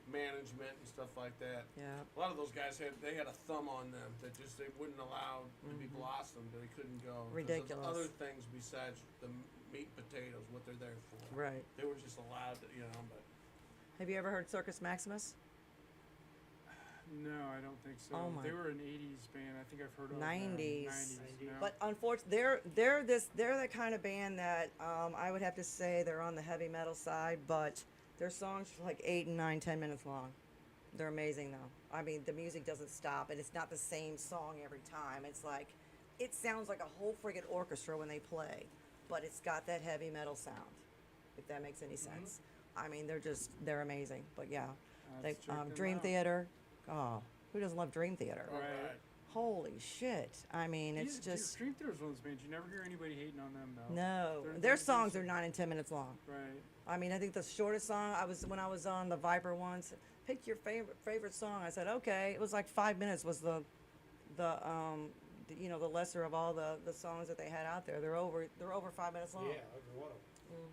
management and stuff like that. Yeah. A lot of those guys had a thumb on them that just they wouldn't allow to be blossomed. They couldn't go. 'Cause there's Ridiculous. Other things besides the meat and potatoes, what they're there for. Right. They were just allowed to, But Have you ever heard Circus Maximus? no, I don't think so. Oh my- They were an '80s band. I think I've heard of them. 90s. 90s. No. But unfortunately, they're the kind of band that I would have to say they're on the heavy metal side, but their songs are like 8 and 9, 10 minutes long. They're amazing though. I mean, the music doesn't stop, and it's not the same song every time. It's like, it sounds like a whole friggin' orchestra when they play, but it's got that heavy metal sound, if that makes any sense. I mean, they're amazing. But yeah, I'll have to check them Dream out. Theater. Oh, who doesn't love Dream Theater? Right. Holy shit! I mean, it's Yeah, just. Dream Theater's one of those bands you never hear anybody hating on them though. No, They're their songs are decent. 9 and 10 minutes long. Right. I mean, I think the shortest song when I was on the Viper once, pick your favorite song. I said okay. It was like 5 minutes was the lesser of all the songs that they had out there. They're over 5 minutes long. Yeah, every one of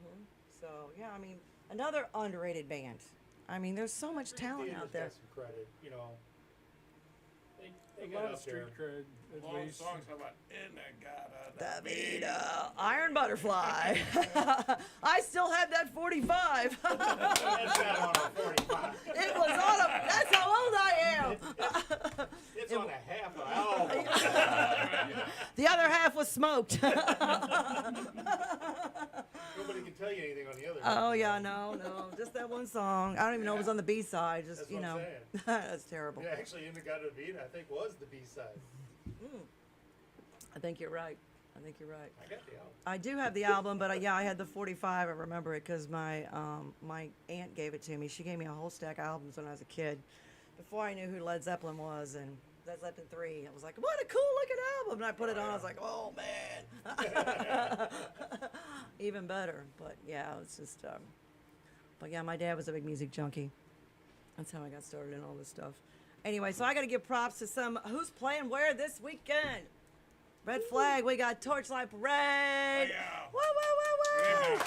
them. So yeah, I mean, another underrated band. I mean, there's so much Dream talent Theater's out there. got some credit, you know. They A got lot of out there. street cred, at long least. songs how about Inagata. Davida, Iron Butterfly. I still have that 45. That's not on a 45. It was on a. That's how old I am. It's on a half an album. The other half was smoked. Nobody can tell you anything on the other. Oh yeah, no, just that one song. I don't even know it was on the B side. Just That's you what I'm know, saying. that's terrible. Yeah, actually, Inagata Vida, I think, was the B-side. I think you're right. I think you're right. I got the album. I do have the album, but yeah, I had the 45. I remember it because my aunt gave it to me. She gave me a whole stack of albums when I was a kid, before I knew who Led Zeppelin was and Led Zeppelin 3. I was like, what a cool looking album! And I put it on. I was like, oh man, even better. But yeah, it's just. But yeah, my dad was a big music junkie. That's how I got started in all this stuff. Anyway, so I got to give props to who's playing where this weekend. Red Flag, we got Torchlight Parade. Yeah. Woo, woo, woo, woo.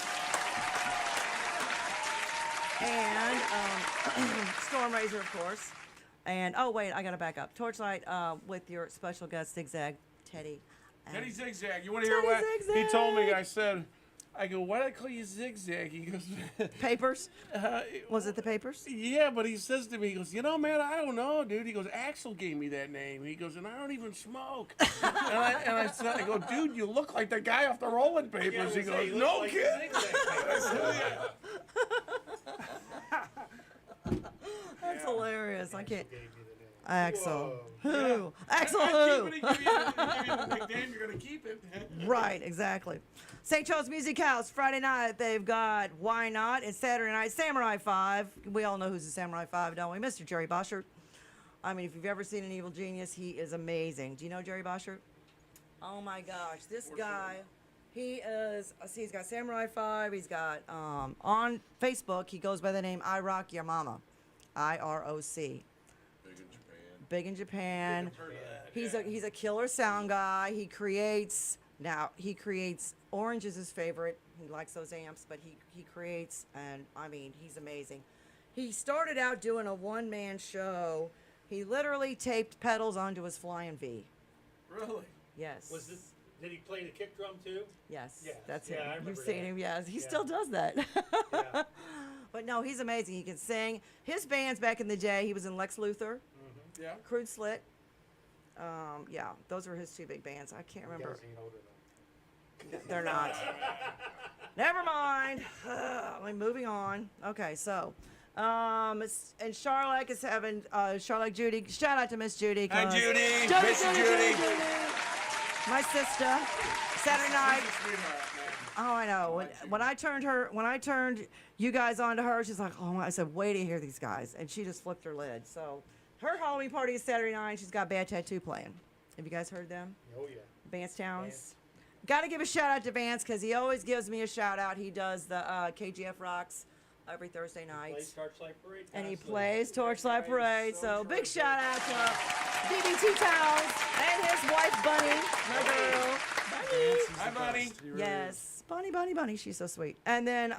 And Stormraiser, of course. And, oh, wait, I got to back up. Torchlight with your special guest, Zigzag, Teddy. Teddy Zigzag. You want to hear Teddy what he told me? Zigzag. I go, why did I call you Zigzag? He goes, Papers? Was it the papers? yeah, but he says to me, he goes, you know, man, I don't know, dude. He goes, Axel gave me that name. He goes, and I don't even smoke. I go, dude, you look like the guy off the rolling papers. He goes, no kid. That's hilarious. I can't. Gave me the name. Axel. Whoa. Who? Axel who? Give you the nickname, you're going to keep it. Right, exactly. St. Charles Music House, Friday night, they've got Why Not? And Saturday night, Samurai 5. We all know who's the Samurai 5, don't we? Mr. Jerry Boschert. I mean, if you've ever seen an evil genius, he is amazing. Do you know Jerry Boschert? Oh my gosh, this guy, he is, he's got Samurai 5, he's got, on Facebook, he goes by the name I Rock Your Mama. IROC. Big in Japan. He's a killer sound guy. He creates Orange is his favorite. He likes those amps, but he creates, and I mean, he's amazing. He started out doing a one-man show. He literally taped pedals onto his Flying V. Really? Yes. Did he play the kick drum too? Yes. Yes. That's Yeah, him. I remember You've seen that. him. Yes. He Yeah. still does that. Yeah. But no, he's amazing. He can sing. His bands back in the day, he was in Lex Luthor, Yeah. Crude Slit. Yeah, those were his two big bands. I can't You remember. guys ain't older than They're not. Never mind. Moving on. Okay, so, and Charlotte is having Charlotte Judy. Shout out to Miss Judy. Hi, 'cause- Judy. Judy, Miss Judy, Judy. Judy. My sister. Saturday night. She's a sweetheart, man. Oh, I know. When I turned you guys on to her, she's like, oh, I said, wait to hear these guys, and she just flipped her lid. So, her Halloween party is Saturday night. She's got Bad Tattoo playing. Have you guys heard them? Oh yeah. Vance Towns. Vance. Got to give a shout out to Vance because he always gives me a shout out. He does the KGF Rocks every Thursday night. Plays Torchlight Parade. And he constantly. plays Torchlight guy is Parade. so So big terrific. shout out to DBT Towns and his wife Bunny, my girl. Bunny. Hi, Bunny. Yes, Bunny. She's so sweet. And then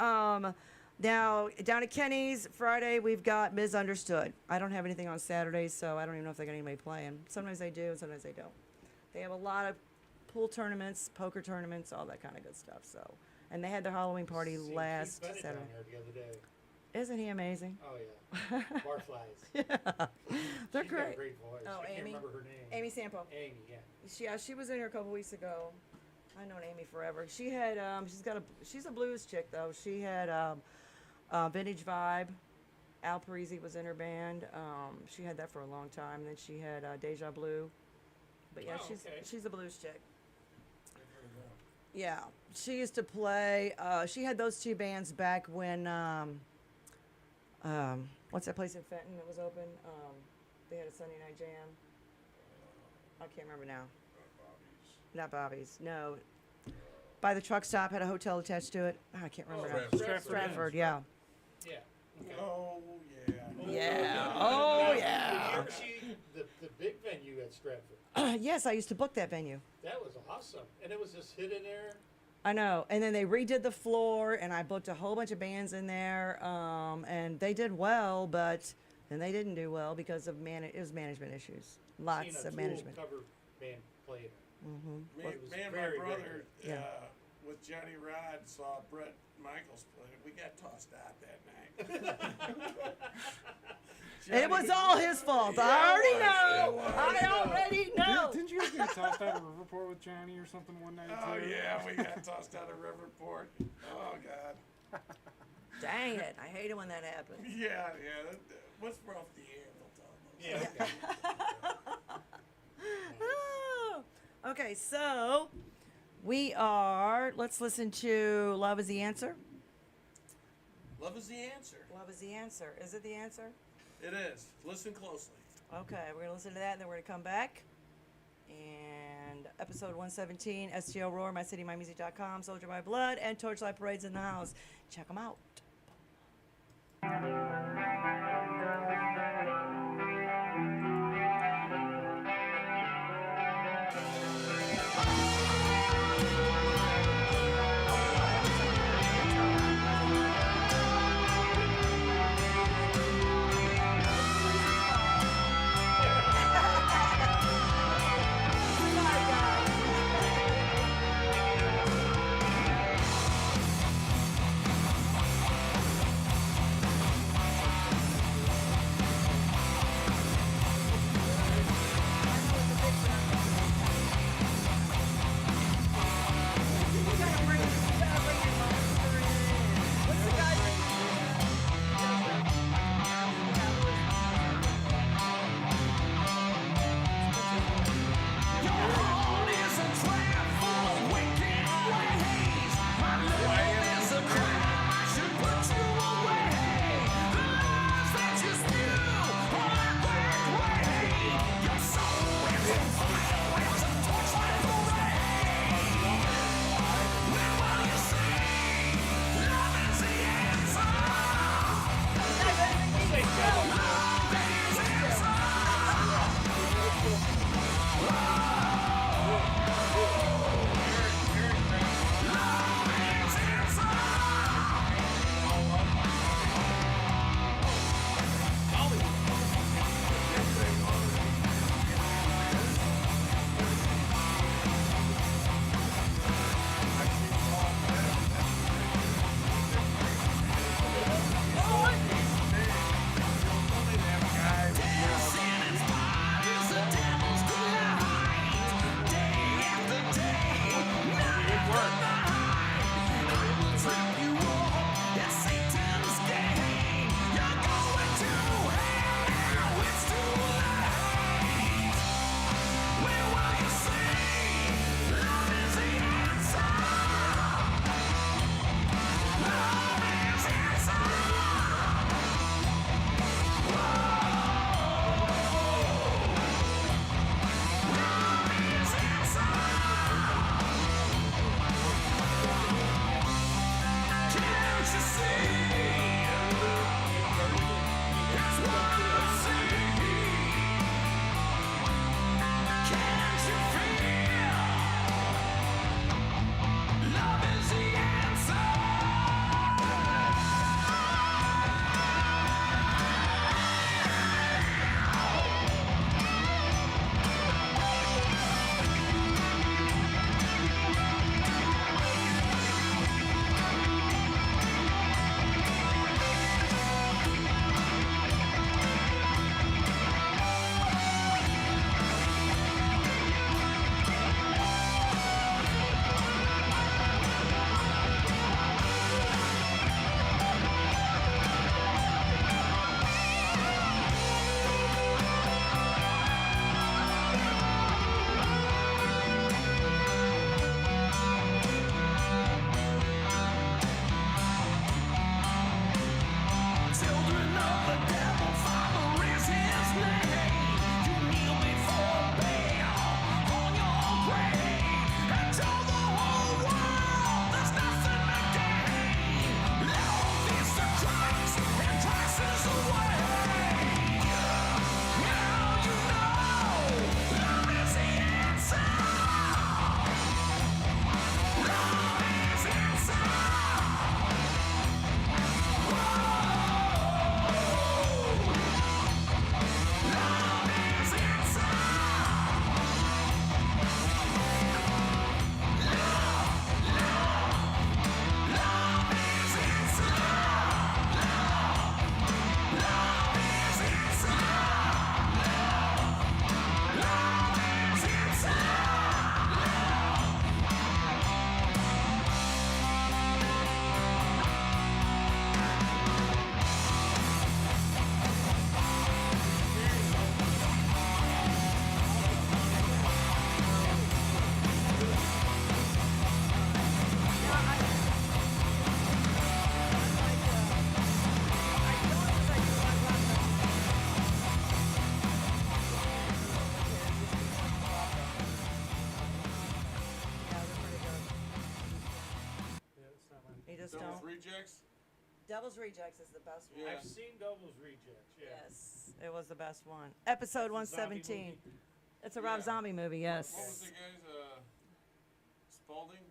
now down at Kenny's Friday we've got Misunderstood. I don't have anything on Saturdays, so I don't even know if they got anybody playing. Sometimes they do, and sometimes they don't. They have a lot of pool tournaments, poker tournaments, all that kind of good stuff. So, and they had their Halloween party Seen last Keith Bennett Saturday. down there the other day. Isn't he amazing? Oh yeah. Barflies. They're She's got a great. great voice. Oh, I can't Amy? remember her name. Amy Sampo. Amy, yeah. She was in here a couple weeks ago. I known Amy forever. She had she's a blues chick though. She had Vintage Vibe. Al Parisi was in her band. She had that for a long time. And then she had Deja Blue. But yeah, Oh, okay. she's a blues chick. Yeah, she used to play. She had those two bands back when what's that place in Fenton that was open? They had a Sunday night jam. I can't remember now. Not Bobby's. No. By the truck stop, had a hotel attached to it. I can't remember now. Stratford, yeah. Yeah. Okay. Oh, yeah. Yeah. Oh, Did yeah. you ever see the big venue at Stratford? Yes, I used to book that venue. That was awesome. And it was just hidden there. I know. And then they redid the floor, and I booked a whole bunch of bands in there. And they did well, but then they didn't do well because of it was management issues. Lots Seen a of Tool management. cover band play there. Me, It was me and my very, very brother, good. Yeah. with Johnny Rod, saw Brett Michaels play. We got tossed out that night. It was all his fault. I already know. I already know. Didn't you guys get tossed out of Riverport with Johnny or something one night Oh, too? yeah, we got tossed out of Riverport. Oh, God. Dang it. I hate it when that happens. Yeah. What's off the air? We'll talk about Yeah. Okay. Oh. Okay, so let's listen to Love is the Answer. Love is the answer. Love is the answer. Is it the answer? It is. Listen closely. Okay, we're going to listen to that and then we're going to come back. And episode 117, Stl Roar, mycitymymusic.com, Soldier by Blood, and Torchlight Parades in the house. Check them out. you just Devil's don't. Rejects. Devil's Rejects is the best one. Yeah. I've seen Devil's Rejects. Yeah. Yes, it was the best one. Episode That's a zombie 117. movie. It's a Rob Yeah. Zombie movie. Yes. What was the guy's Spaulding?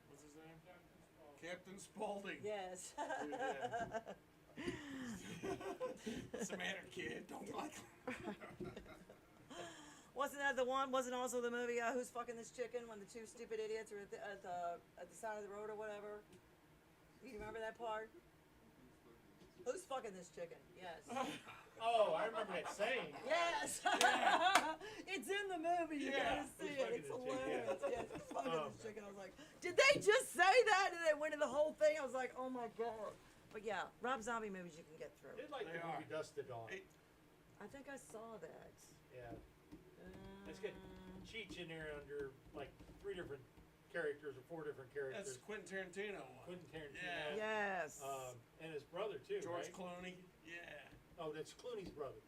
What's his name? Captain Spaulding. Yes. What's the matter, kid? Don't like. Wasn't that the one? Wasn't also the movie Who's Fucking This Chicken when the two stupid idiots are at the side of the road or whatever? Do you remember that part? Who's fucking this chicken? Yes. Oh, I remember that saying. Yes. It's in the movie. You Yeah. gotta see Who's it. It's fucking this chicken? hilarious. Yes. Who's fucking Oh. this chicken? I was like, did they just say that? And they went in the whole thing. I was like, oh my god. But yeah, Rob Zombie movies you can get I through. did like They the movie are. Dust to Dawn. Hey. I think I saw that. Yeah. Let's get Cheech in there under like 3 different characters or 4 different characters. That's Quentin Tarantino one. Quentin Tarantino. Yeah. Yes. And his brother too, George right? Clooney. Yeah. Oh, that's Clooney's brother.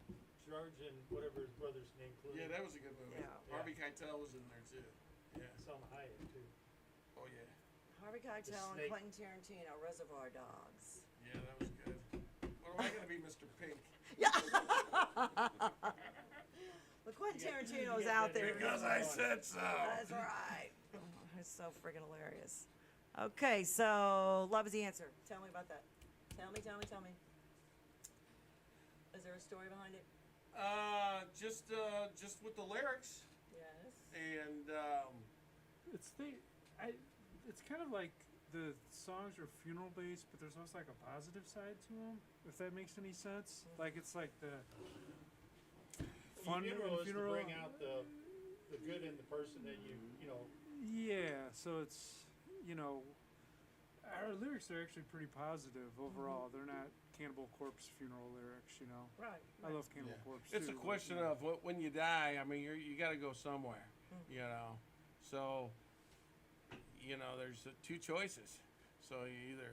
George and whatever his brother's name. Clooney. Yeah, that was a good movie. Yeah. Harvey Keitel was in there too. Yeah. Salma Hayek too. Oh yeah. Harvey Keitel and snake. Quentin Tarantino, Reservoir Dogs. Yeah, that was good. What am I gonna be, Mr. Pink? But Quentin You got- Tarantino you is got out that there. Because I said so. That's right. Oh, it's so freaking hilarious. Okay, so love is the answer. Tell me about that. Tell me. Is there a story behind it? Just with the lyrics Yes. and It's kind of like the songs are funeral based, but there's also like a positive side to them. If that makes any sense. Like it's like the fun Funeral is to funeral. bring out the good in the person that you know. Yeah, so it's our lyrics are actually pretty positive overall. They're not Cannibal Corpse funeral lyrics, Right. I love Cannibal yeah. Corpse It's too. a but, question of when you die. I mean, you got to go somewhere, So, there's 2 choices. So you either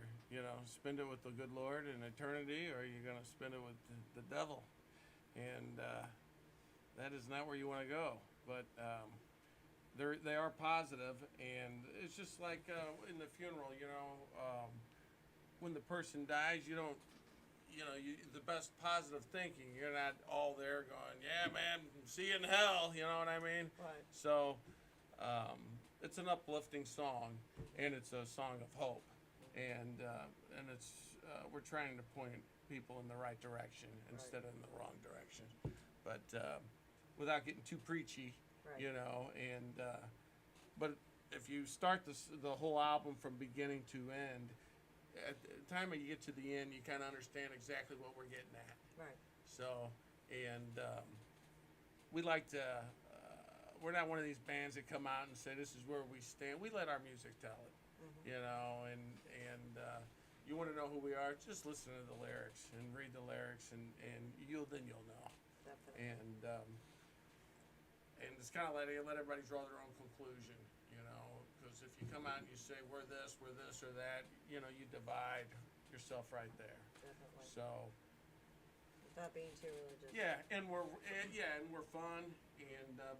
spend it with the good Lord in eternity, or you're gonna spend it with the devil, and that is not where you want to go. But they are positive, and it's just like in the funeral, when the person dies, you don't, the best positive thinking. You're not all there going, yeah, man, see you in hell. You know what I mean? Right. So it's an uplifting song, and it's a song of hope, and it's we're trying to point people in the right direction instead of in the wrong direction, but without getting too preachy. Right. But if you start the whole album from beginning to end, at the time you get to the end, you kind of understand exactly what we're getting at. Right. So, and we like to, we're not one of these bands that come out and say, this is where we stand. We let our music tell it, and you want to know who we are, just listen to the lyrics and read the lyrics, and you'll know. Definitely. And it's kind of let everybody draw their own conclusion, because if you come out and you say, we're this or that, you divide yourself right there. Definitely. So, Without being too religious. yeah, and we're fun,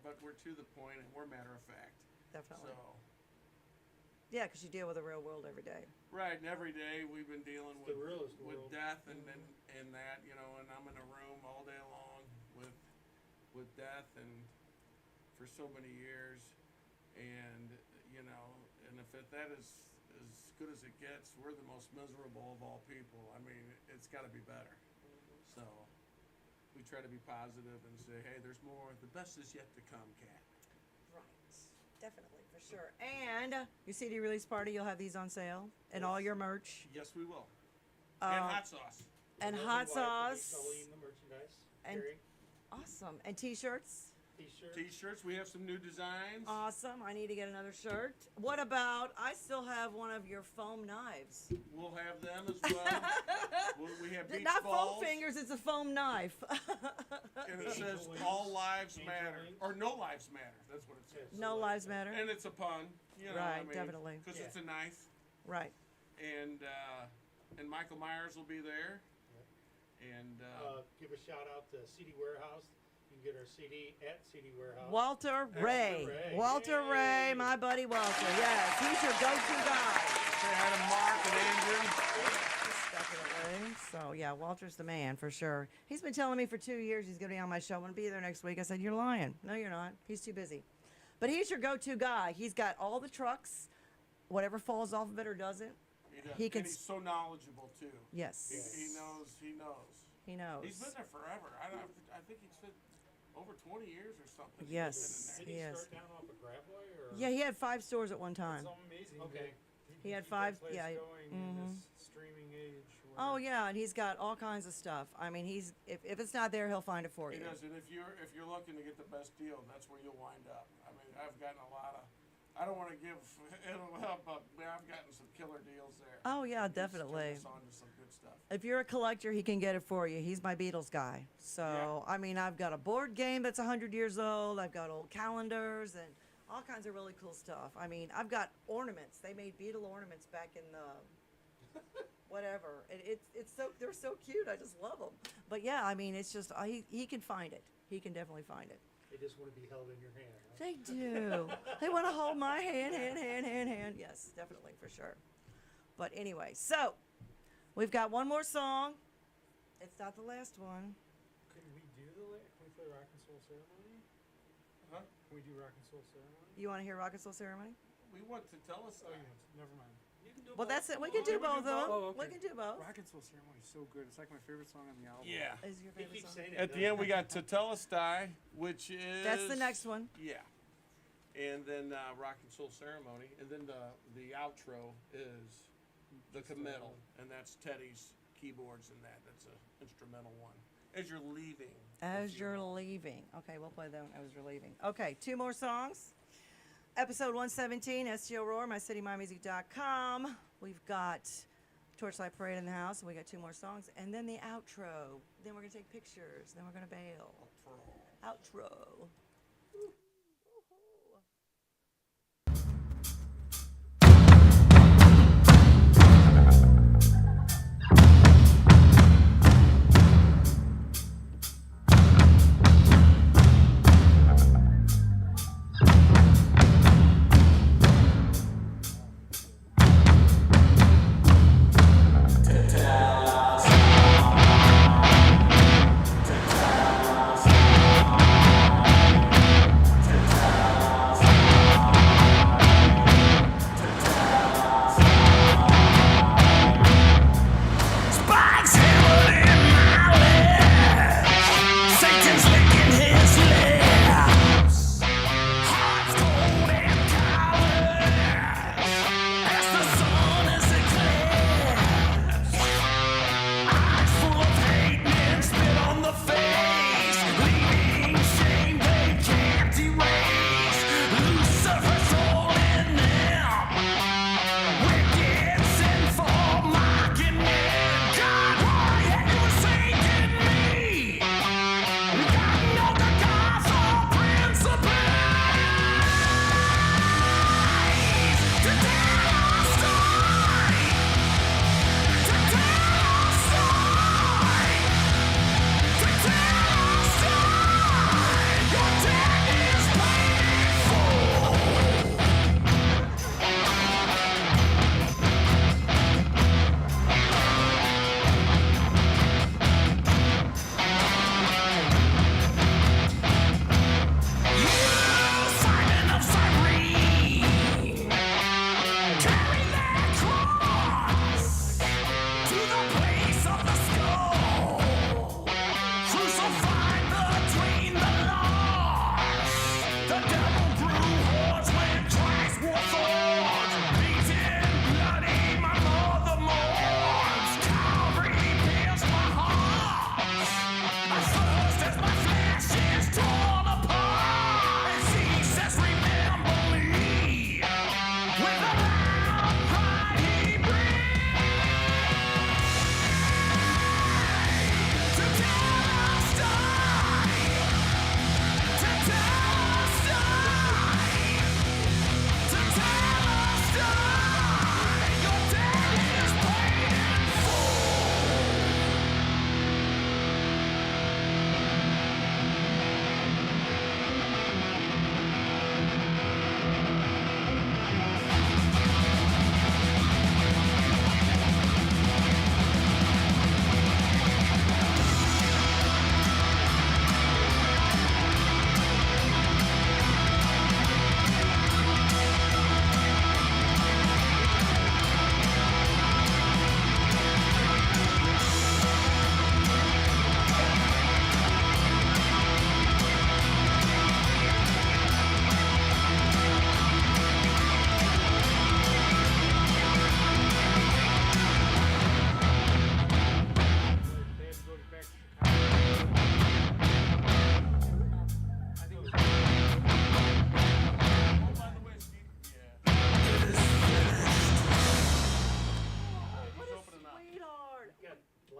but we're to the point, and we're matter of fact. Definitely. So, Yeah, because you deal with the real world every day. right, and every day we've been dealing It's with the realest with world. death and that, and I'm in a room all day long with death and for so many years, and and if that is as good as it gets, we're the most miserable of all people. I mean, it's got to be better. So we try to be positive and say, hey, there's more. The best is yet to come, Kat. Right. Definitely, for sure. And your CD release party, you'll have these on sale and all your merch. Yes, we will. And hot sauce. And Those hot who like to be sauce. selling the merchandise. And- Carrie, Awesome. And t-shirts. T-shirt. T-shirts. We have some new designs. Awesome. I need to get another shirt. What about, I still have one of your foam knives. We'll have them as well. we have beach Not balls. foam fingers, it's a foam knife. And it says Angel wings. all lives Angel matter, wings. or no lives matter. That's what it says. No lives matter. And it's a pun, Right, definitely. because Yeah. it's a knife. Right. And Michael Myers will be there. And Give a shout out to CD Warehouse. You can get our CD at CD Warehouse. Walter Ray. Ray. Walter Ray, Yay. my buddy Walter. Yes, he's your go-to guy. say hi to Mark and Andrew yeah, Walter's the man for sure. He's been telling me for 2 years he's going to be on my show. I'm going to be there next week. I said, you're lying. No, you're not. He's too busy. But he's your go-to guy. He's got all the trucks, whatever falls off of it or doesn't. He can. And he's so knowledgeable too. Yes. He knows. He knows. He knows. He's been there forever. I think he's been over 20 years or something. Yes. Did he Yes. start down off of Gravois or? Yeah, he had 5 stores at one time. It's amazing. Okay. He had keep that 5. place Yeah. Going in this streaming age. Oh where- yeah, and he's got all kinds of stuff. I mean, he's if it's not there, he'll find it for He you. does, and if you're looking to get the best deal, that's where you'll wind up. I mean, I've gotten a lot of. I don't want to give it'll help, but I've gotten some killer deals there. Oh yeah, He's turned definitely. us on to some good stuff. If you're a collector, he can get it for you. He's my Beatles guy. So I mean, I've got a board game that's 100 years old. I've got old calendars and all kinds of really cool stuff. I mean, I've got ornaments. They made Beatle ornaments back in the whatever. It's so they're so cute. I just love them. But yeah, I mean, it's just he can find it. He can definitely find it. They just want to be held in your hand. Huh? They do. They want to hold my hand. Yes, definitely, for sure. But anyway, so we've got one more song. It's not the last one. Can we do Can we play Rock and Soul Ceremony? Huh? Can we do Rock and Soul Ceremony? You want to hear Rock and Soul Ceremony? We want to tell us. Oh, you want to, never mind. You can do Well, that's it. We can do both of them. Oh, okay. We can do both. Rock and Soul Ceremony is so good. It's like my favorite song on the album. Yeah. Is your He favorite keeps song? saying it. At the end, we got To Tell Us Die, which is. That's the next one. Yeah. And then Rock and Soul Ceremony, and then the outro is the committal, and that's Teddy's keyboards and that. That's an instrumental one. As you're leaving. As you're leaving. Okay, we'll play that one as you're leaving. Okay, 2 more songs. Episode 117, Stl Roar, mycitymymusic.com. We've got Torchlight Parade in the house, and we got 2 more songs. And then the outro. Then we're going to take pictures. Then we're going to bail. Outro.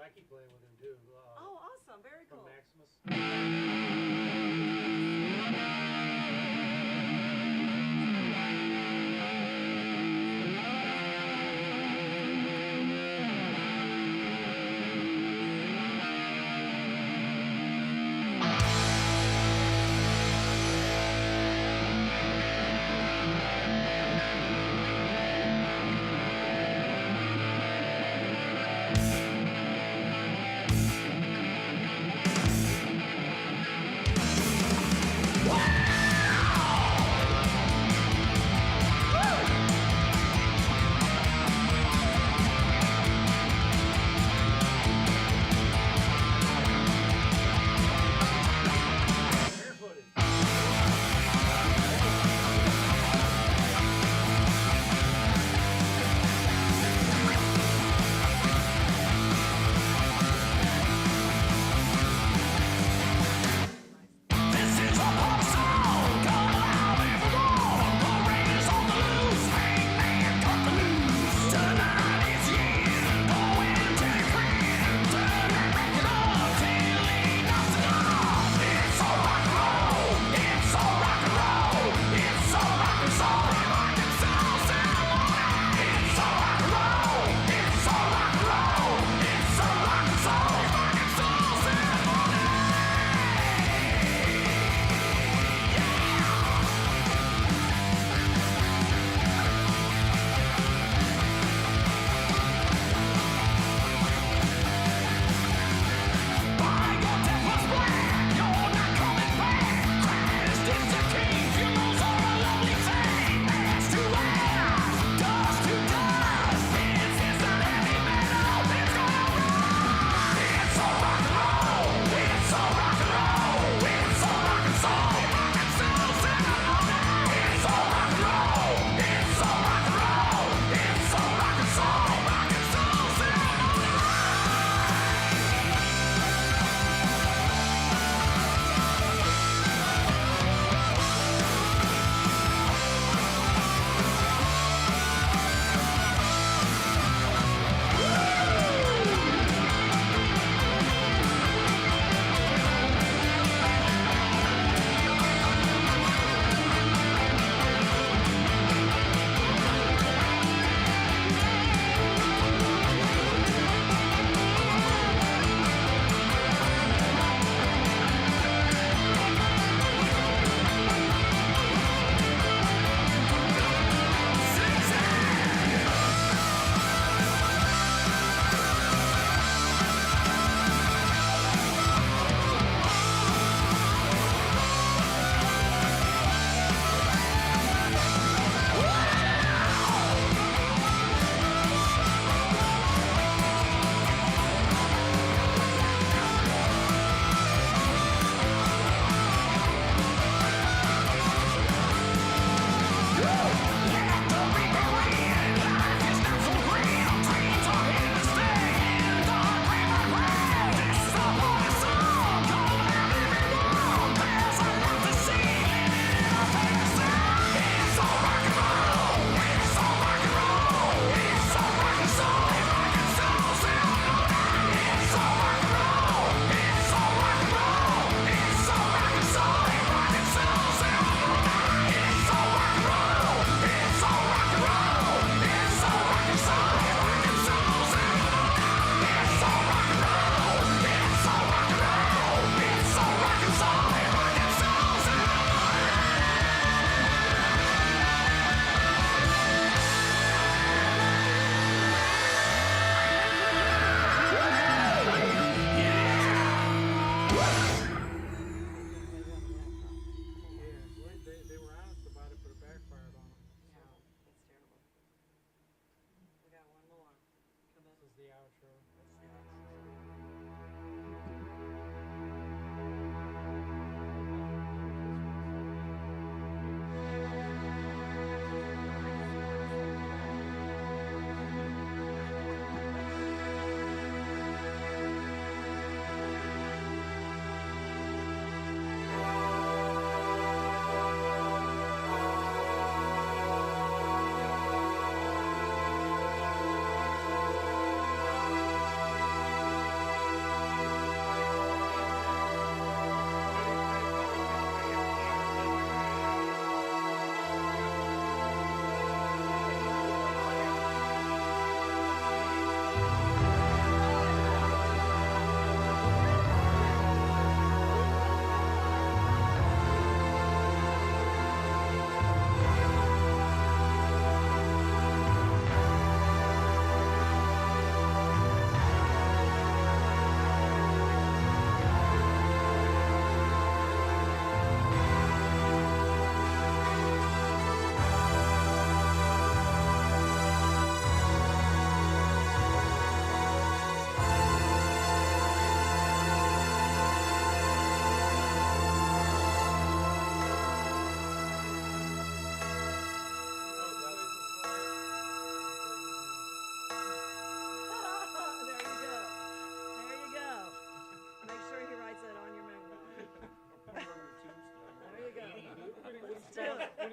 I keep playing with him too. Oh, awesome. Very From cool. Maximus. Barefooted. This is a pop song, come alive evermore. The rain is on the loose, hangman cut the news. Tonight is the end, going to the grand. Turn that record up till enough's enough. It's all rock and roll, it's all rock and roll, it's all rock and soul, rock and soul ceremony. It's all rock and roll, it's all rock and roll, it's all rock and soul, rock and soul ceremony. By your death was black, you're not coming back. Christ is the king, funerals are a lovely thing. Ash to ash, dust to dust. This is the heavy metal, it's gonna rock. It's all rock and roll, it's all rock and roll, it's all rock and soul, rock and soul ceremony. It's all rock and roll, it's all rock and roll, it's all rock and soul, rock and soul ceremony. They were honest about it, but it backfired on them. Yeah, that's terrible. We got one more. Come in. This is the outro.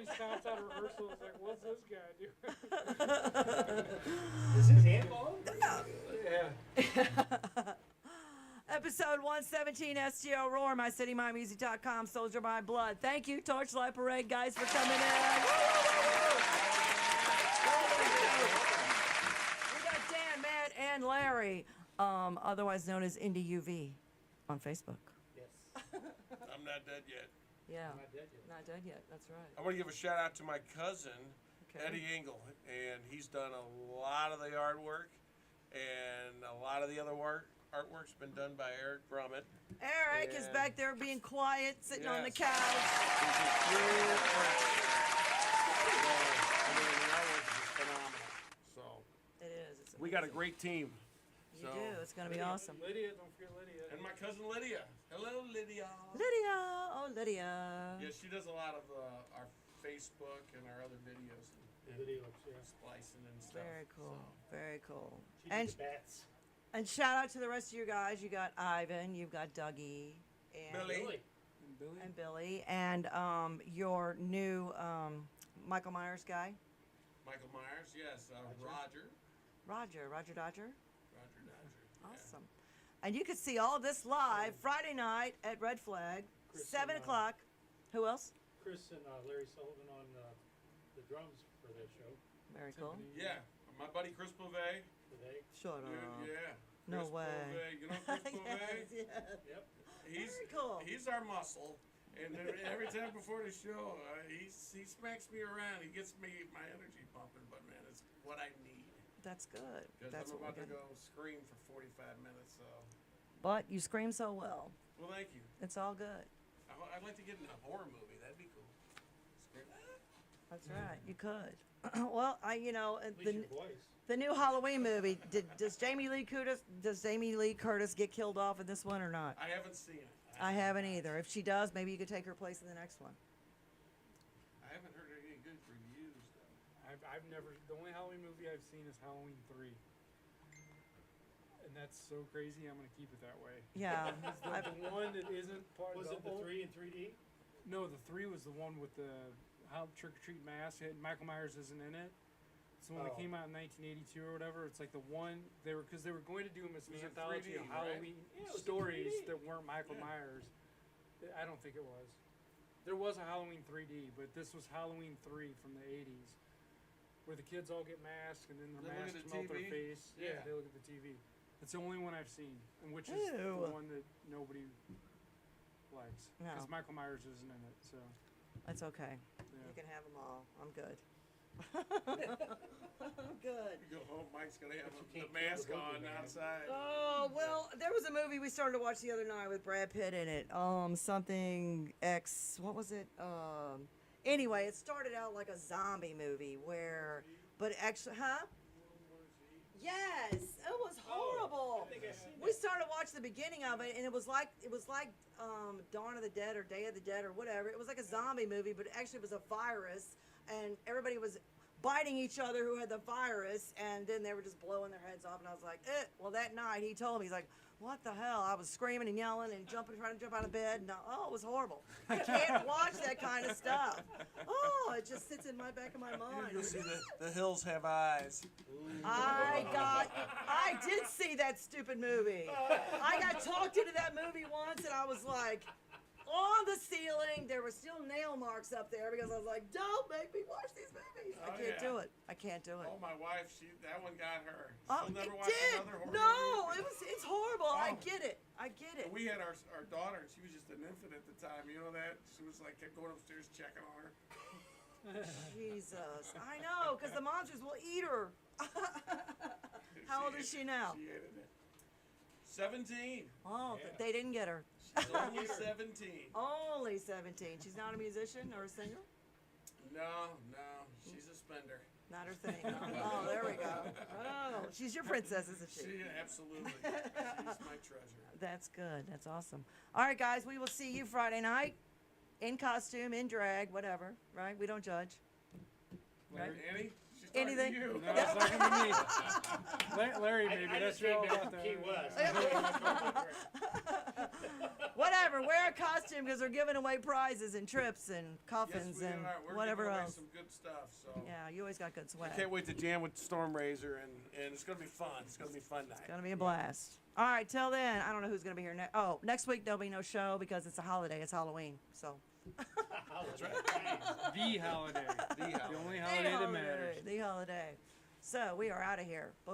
always stops out of rehearsal. It's like, what's this guy doing? Is his hand long? Yeah. Episode 117, Stl Roar, mycitymymusic.com, Soldier My Blood. Thank you, Torchlight Parade, guys, for coming in. We got Dan, Matt, and Larry, otherwise known as Indie UV, on Facebook. Yes. I'm not dead yet. Yeah, Not dead yet. not dead yet. That's right. I want to give a shout out to my cousin, Okay. Eddie Engel, and he's done a lot of the artwork, and a lot of the other artwork's been done by Eric Brummett. Eric is And- back there being quiet, sitting on the Yes. couch. He's a true friend. So, I mean, the artwork is just phenomenal. So, It is. It's we got a amazing. great team. You So- do. It's going to be awesome. Lydia, don't forget Lydia. And my cousin Lydia. Hello, Lydia. Lydia. Oh, Lydia. Yeah, she does a lot of our Facebook and our other videos, and Video, yeah. splicing and stuff. Very cool. So. Very cool. She And did the bats. and shout out to the rest of you guys. You got Ivan. You've got Dougie. And Billy. Really? And Billy. And Billy. And your new Michael Myers guy, Michael Myers, yes. Roger. Roger Dodger. Roger Dodger. Yeah. Awesome. And you can see all this live Friday night at Red Flag, Chris 7 and, o'clock. Who else? Chris and Larry Sullivan on the drums for that show Very cool. Tiffany. Yeah, my buddy Chris Beauvais. today. Shut Dude, up. yeah. No Chris way. Beauvais. You know Chris Beauvais? Yes, yes. Yep. He's Very cool. He's our muscle. And every time before the show, he smacks me around. He gets me my energy pumping. But man, it's what I need. That's good. Because That's I'm what about we to got. go scream for 45 minutes. So, But you scream so well. well, thank you. It's all good. I'd like to get in a horror movie. That'd be cool. Scream. That's right. You could. Well, At least your voice. the new Halloween movie. Does Jamie Lee Curtis get killed off in this one or not? I haven't seen it. I haven't either. If she does, maybe you could take her place in the next one. I haven't heard any good reviews though. I've never. The only Halloween movie I've seen is Halloween 3. And that's so crazy. I'm gonna keep it that way. Yeah. The one that isn't part Was of it the 3 in 3D? No, the 3 was the one with the how trick or treat mask. Michael Myers isn't in it. It's the one that Oh. came out in 1982 or whatever. It's like the one they were going to do them as It was an in anthology 3D, of right? Halloween Yeah, it was in stories 3D. that weren't Michael Yeah. Myers. I don't think it was. There was a Halloween 3D, but this was Halloween 3 from the 80s, where the kids all get masked and then their They look at masks the melt their TV? face. Yeah. They look at the TV. It's the only one I've seen, and which is Ew. the one that nobody likes No. because Michael Myers isn't in it. So That's okay. yeah. You can have them all. I'm good. I'm good. You go home, Mike's gonna have But the you can't mask kill the on boogeyman. outside. Oh, well, there was a movie we started to watch the other night with Brad Pitt in it. Something X, what was it? Anyway, it started out like a zombie movie but actually, huh? Yes, it was horrible. I think I've seen We started watching the beginning of it, and it was like Dawn of the Dead or Day of the Dead or whatever. It was like a zombie movie, but actually it was a virus, and everybody was biting each other who had the virus, and then they were just blowing their heads off. And I was like, Well, that night he told me, he's like, what the hell? I was screaming and yelling and trying to jump out of bed. And it was horrible. I can't watch that kind of stuff. Oh, it just sits in my back of my mind. You'll see the hills have eyes. I did see that stupid movie. I got talked into that movie once, and I was like, on the ceiling, there were still nail marks up there because I was like, don't make me watch these movies. I Oh, can't yeah. do it. I can't do it. Oh, my wife, that one got her. Oh, She'll never it watch did. another horror No, movie. it's horrible. I Oh. get it. I get it. We had our daughter, and she was just an infant at the time. You know that? She was like, kept going upstairs checking on her. Jesus, I know, because the monsters will eat her. How old is she now? She hated it. 17. Oh, Yeah. they didn't get her. She's only 17. Only 17. She's not a musician or a singer? No, she's a spender. Not her thing. Oh, there we go. Oh, she's your princess, isn't she? She absolutely. She's my treasure. That's good. That's awesome. All right, guys, we will see you Friday night in costume, in drag, whatever, right? We don't judge. Like, Annie, she's talking Anything? to you. No, it's not gonna be me. Larry, maybe I that's just came all down about from that. Key West. Whatever, wear a costume because they're giving away prizes and trips and coffins yes, we and are. We're whatever giving away else. some good stuff. So Yeah, you always got good swag. I can't wait to jam with Stormraiser, and it's gonna be fun. It's gonna be a fun night. Gonna be a blast. All right, till then, I don't know who's gonna be here next. Oh, next week there'll be no show because it's a holiday. It's Halloween, so. That's right. The holiday. The The only holiday that matters. The holiday. So we are out of here. Boom.